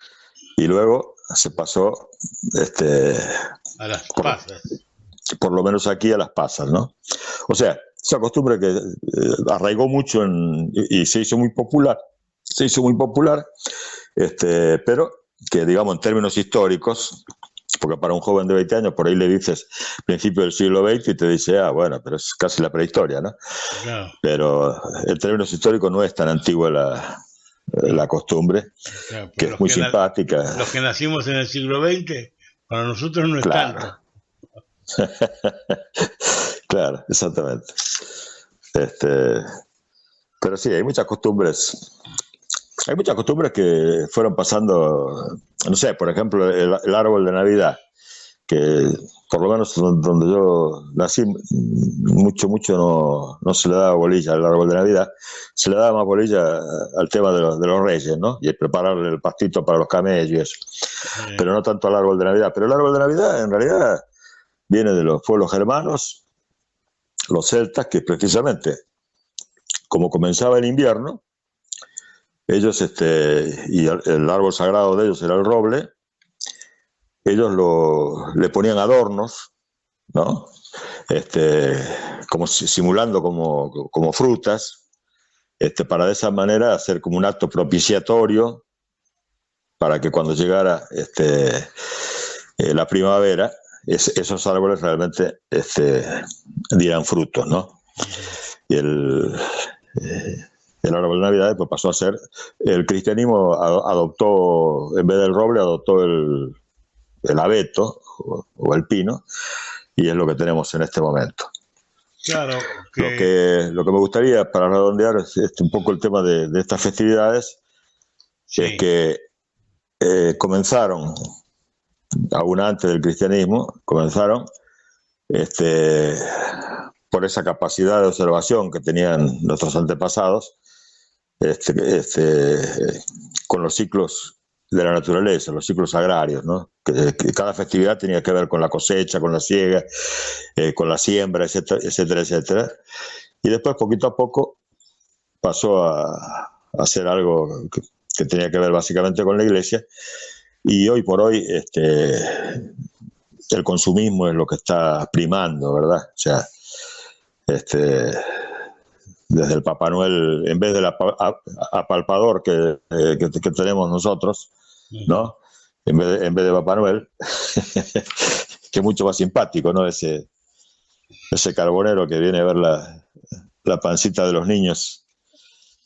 Y luego se pasó a las pasas. Por lo menos aquí a las pasas, ¿no? O sea, esa costumbre que arraigó mucho y se hizo muy popular, pero que, digamos, en términos históricos, porque para un joven de 20 años por ahí le dices principio del siglo XX y te dice, bueno, pero es casi la prehistoria, ¿no? Claro. Pero en términos históricos no es tan antigua la costumbre, claro, que es muy simpática. Los que nacimos en el siglo XX, para nosotros no es tanto. Claro, exactamente. Pero sí, hay muchas costumbres Hay muchas costumbres que fueron pasando, no sé, por ejemplo, el árbol de Navidad, que por lo menos donde yo nací, mucho no se le daba bolilla al árbol de Navidad, se le daba más bolilla al tema de los reyes, ¿no? Y prepararle el pastito para los camellos y eso. Pero no tanto al árbol de Navidad. Pero el árbol de Navidad, en realidad, viene de los pueblos germanos, los celtas, que precisamente, como comenzaba el invierno, ellos, y el árbol sagrado de ellos era el roble, ellos le ponían adornos, ¿no? Como simulando como frutas, para de esa manera hacer como un acto propiciatorio para que cuando llegara la primavera, esos árboles realmente dieran frutos, ¿no? Y el árbol de Navidad pues pasó a ser, el cristianismo adoptó, en vez del roble, adoptó el abeto o el pino, y es lo que tenemos en este momento. Claro. Lo que me gustaría, para redondear, es un poco el tema de estas festividades, Sí. es que comenzaron, aún antes del cristianismo, comenzaron por esa capacidad de observación que tenían nuestros antepasados, con los ciclos de la naturaleza, los ciclos agrarios, ¿no? Que cada festividad tenía que ver con la cosecha, con la siega, con la siembra, etcétera, etcétera, etcétera. Y después, poquito a poco, pasó a hacer algo que tenía que ver básicamente con la iglesia. Y hoy por hoy, el consumismo es lo que está primando, ¿verdad? O sea, desde el Papá Noel, en vez del apalpador que tenemos nosotros, ¿no? En vez de Papá Noel, que es mucho más simpático, ¿no? Ese carbonero que viene a ver la pancita de los niños,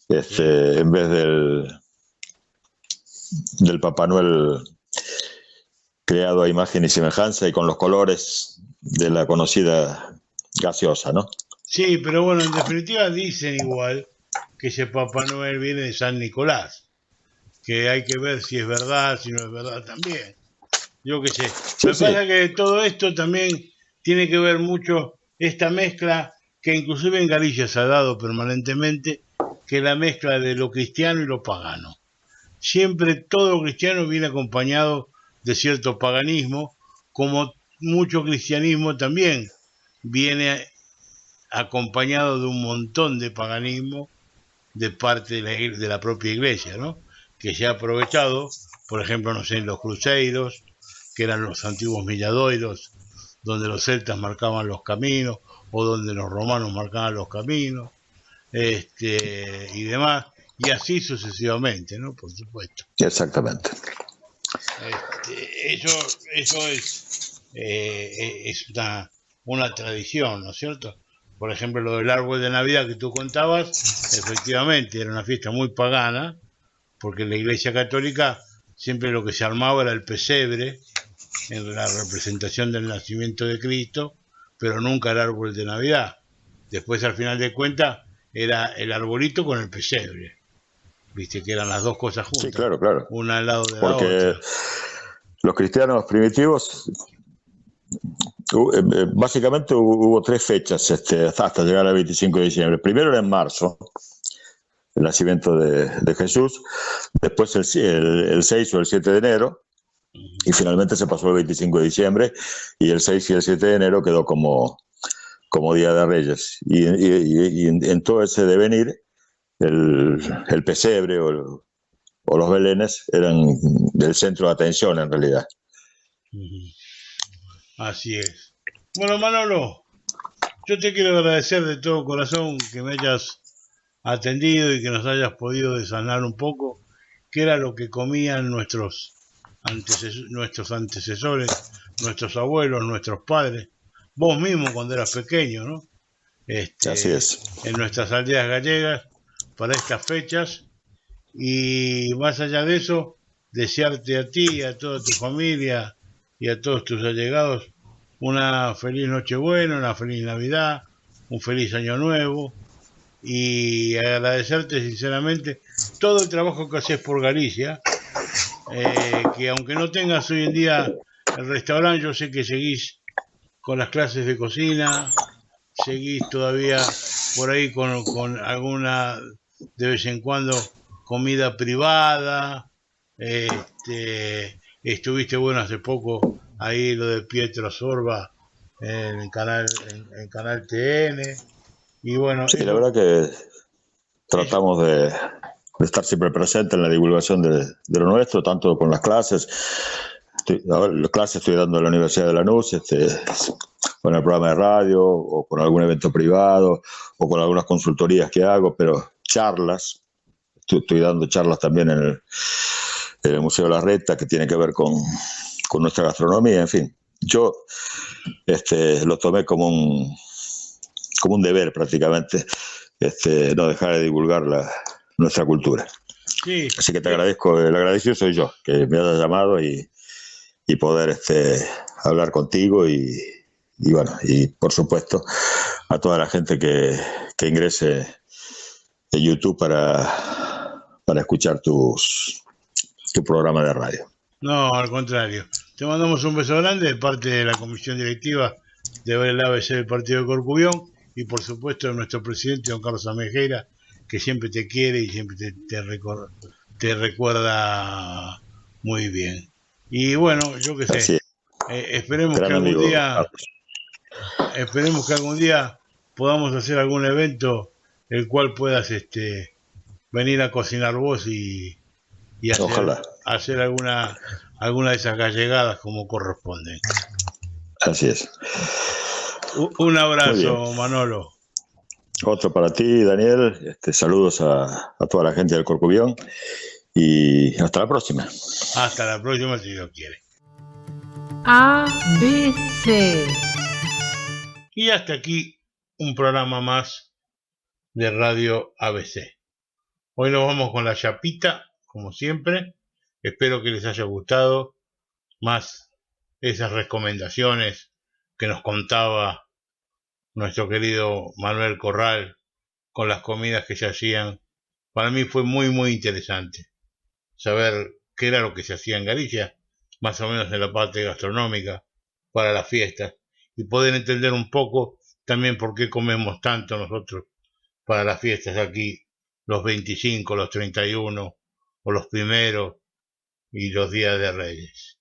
en vez del Papá Noel creado a imagen y semejanza y con los colores de la conocida gaseosa, ¿no? Sí, pero bueno, en definitiva dicen igual que ese Papá Noel viene de San Nicolás, que hay que ver si es verdad, si no es verdad también. Yo qué sé. Sí, Me pasa que todo esto también tiene que ver mucho esta mezcla que inclusive en Galicia se ha dado permanentemente, que es la mezcla de lo cristiano y lo pagano. Siempre todo lo cristiano viene acompañado de cierto paganismo, como mucho cristianismo también viene acompañado de un montón de paganismo de parte de la propia iglesia, ¿no? Que se ha aprovechado, por ejemplo, no sé, en los cruceiros, que eran los antiguos milladoiros, donde los celtas marcaban los caminos, o donde los romanos marcaban los caminos, y demás, y así sucesivamente, ¿no? Por supuesto. Exactamente. Eso es una tradición, ¿no es cierto? Por ejemplo, lo del árbol de Navidad que tú contabas, efectivamente era una fiesta muy pagana, porque en la Iglesia Católica siempre lo que se armaba era el pesebre, en la representación del nacimiento de Cristo, pero nunca el árbol de Navidad. Después, al final de cuentas, era el arbolito con el pesebre. Viste que eran las dos cosas juntas. Sí, claro. Una al lado de Porque la otra. los cristianos primitivos, básicamente hubo tres fechas hasta llegar al 25 de diciembre. Primero era en marzo, el nacimiento de Jesús, después el 6 o el 7 de enero, y finalmente se pasó el 25 de diciembre, y el 6 y el 7 de enero quedó como Día de Reyes. Y en todo ese devenir, el pesebre o los belenes eran el centro de atención en realidad. Así es. Bueno, Manolo, yo te quiero agradecer de todo corazón que me hayas atendido y que nos hayas podido desanar un poco qué era lo que comían nuestros antecesores, nuestros abuelos, nuestros padres, vos mismo cuando eras pequeño, ¿no? Así es. En nuestras aldeas gallegas para estas fechas. Y más allá de eso, desearte a ti, a toda tu familia y a todos tus allegados una feliz Nochebuena, una feliz Navidad, un feliz Año Nuevo, y agradecerte sinceramente todo el trabajo que haces por Galicia, que aunque no tengas hoy en día el restaurante, yo sé que seguís con las clases de cocina, seguís todavía por ahí con alguna, de vez en cuando, comida privada. Estuviste, bueno, hace poco ahí lo de Pietro Sorba en el canal TN. Y bueno, Sí, la verdad que tratamos de estar siempre presentes en la divulgación de lo nuestro, tanto con las clases. Las clases estoy dando en la Universidad de Lanús, con el programa de radio, o con algún evento privado, o con algunas consultorías que hago, pero charlas. Estoy dando charlas también en el Museo de la Reta, que tiene que ver con nuestra gastronomía, en fin. Yo lo tomé como un deber prácticamente, no dejar de divulgar nuestra cultura. sí, Así que te agradezco, el agradecido soy yo, que me hayas llamado y poder hablar contigo y bueno, y por supuesto a toda la gente que ingrese en YouTube para escuchar tu programa de radio. no, al contrario. Te mandamos un beso grande de parte de la comisión directiva de el ABC del Partido de Corcubión y por supuesto de nuestro presidente, don Carlos Amejeira, que siempre te quiere y siempre te recuerda muy bien. Y bueno, yo qué sé, esperemos que algún día podamos hacer algún evento el cual puedas venir a cocinar vos y hacer alguna de esas gallegadas como corresponden. Así es. Un abrazo, Manolo. Otro para ti, Daniel. Saludos a toda la gente del Corcubión y hasta la próxima. Hasta la próxima, si Dios quiere. ABC. Y hasta aquí un programa más de Radio ABC. Hoy nos vamos con la chapita, como siempre. Espero que les haya gustado más esas recomendaciones que nos contaba nuestro querido Manuel Corral con las comidas que se hacían. Para mí fue muy, muy interesante saber qué era lo que se hacía en Galicia, más o menos en la parte gastronómica, para las fiestas, y poder entender un poco también por qué comemos tanto nosotros para las fiestas aquí, los 25, los 31, o los primeros, y los días de Reyes.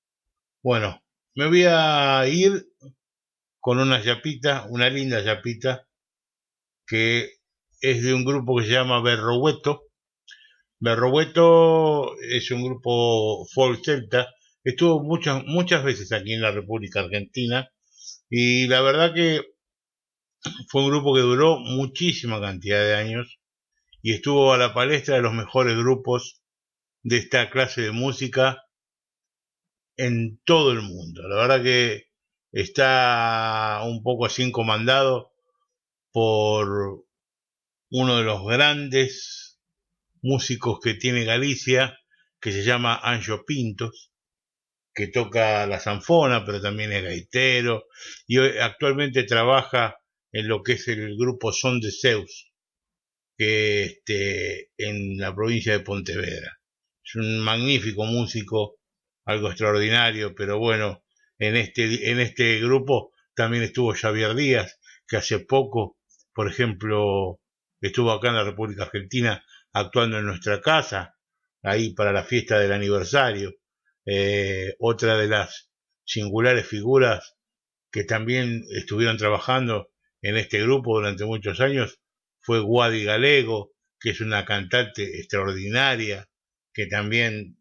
Bueno, me voy a ir con una chapita, una linda chapita, que es de un grupo que se llama Berrohueto. Berrohueto es un grupo folk celta, estuvo muchas veces aquí en la República Argentina, y la verdad que fue un grupo que duró muchísima cantidad de años, y estuvo a la palestra de los mejores grupos de esta clase de música en todo el mundo. La verdad que está un poco así comandado por uno de los grandes músicos que tiene Galicia, que se llama Anxo Pintos, que toca la zanfona, pero también es gaitero, y hoy actualmente trabaja en lo que es el grupo Son de Zeus, que en la provincia de Pontevedra. Es un magnífico músico, algo extraordinario, pero bueno, en este grupo también estuvo Javier Díaz, que hace poco, por ejemplo, estuvo acá en la República Argentina actuando en nuestra casa, ahí para la fiesta del aniversario. Otra de las singulares figuras que también estuvieron trabajando en este grupo durante muchos años fue Guadi Galego, que es una cantante extraordinaria, que también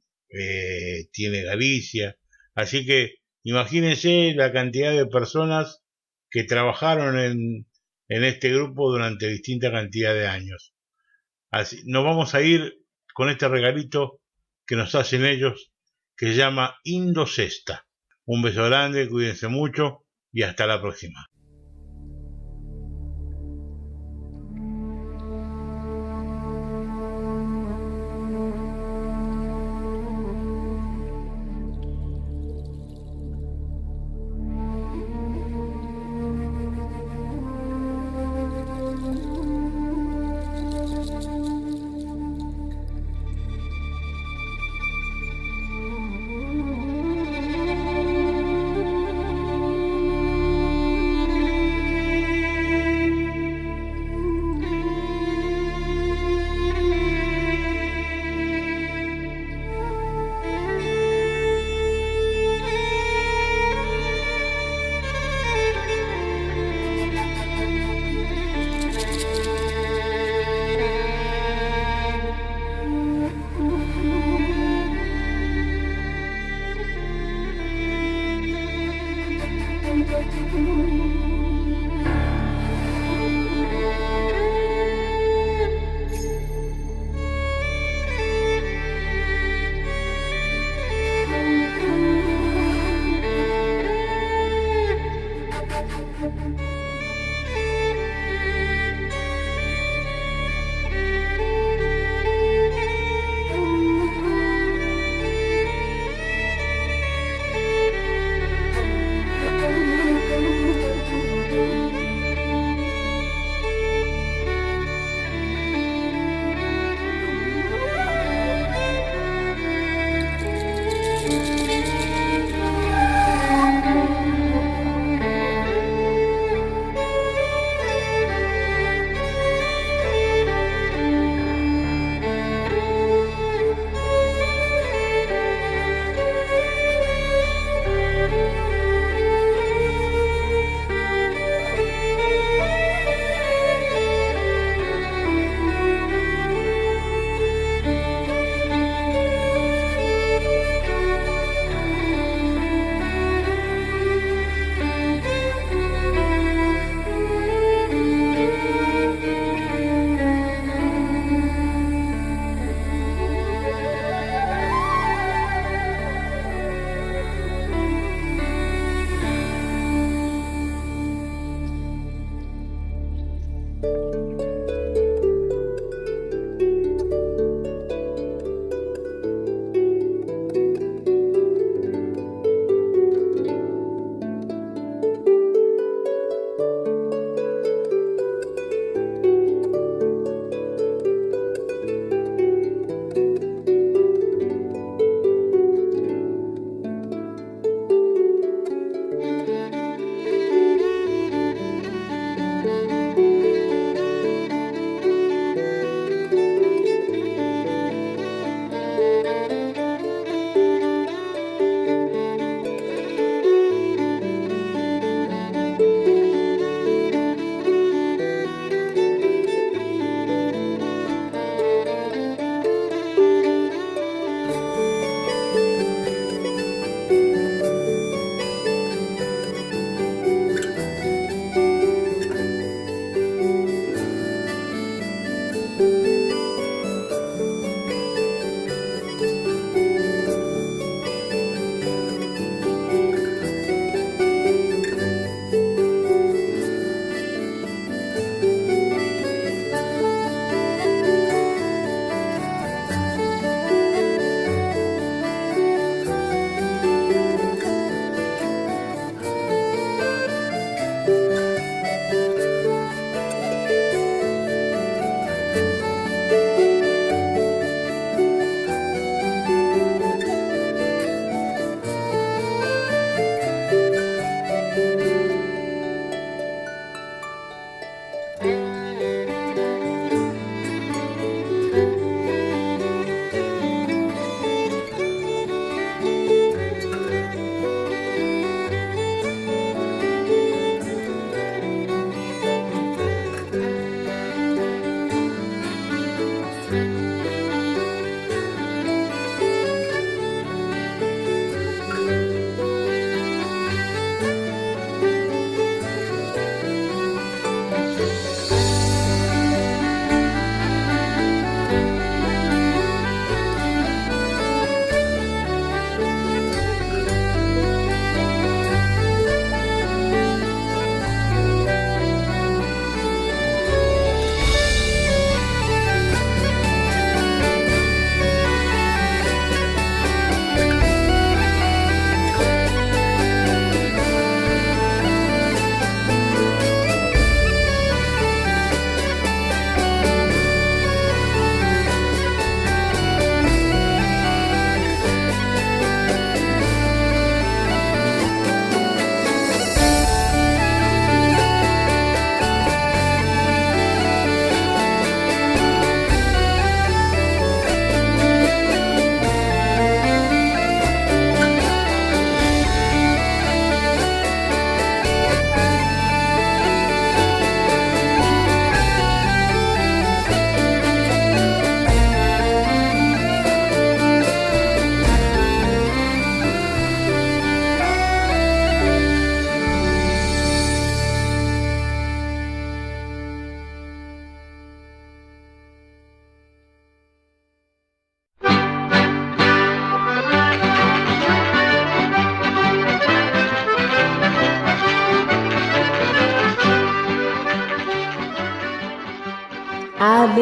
tiene Galicia. Así que imagínense la cantidad de personas que trabajaron en este grupo durante distinta cantidad de años. Así, nos vamos a ir con este regalito que nos hacen ellos, que se llama Indocesta. Un beso grande, cuídense mucho y hasta la próxima.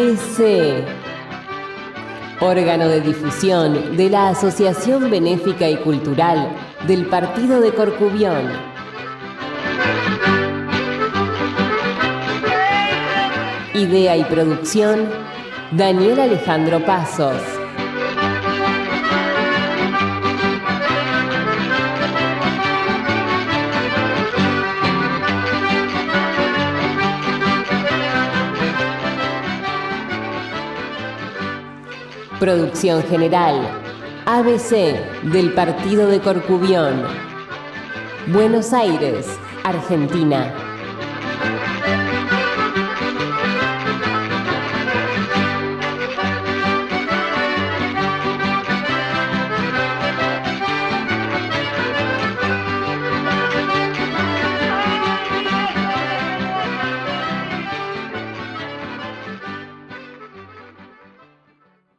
ABC, órgano de difusión de la Asociación Benéfica y Cultural del Partido de Corcubión. Idea y producción, Daniel Alejandro Pasos. Producción general, ABC del Partido de Corcubión. Buenos Aires, Argentina.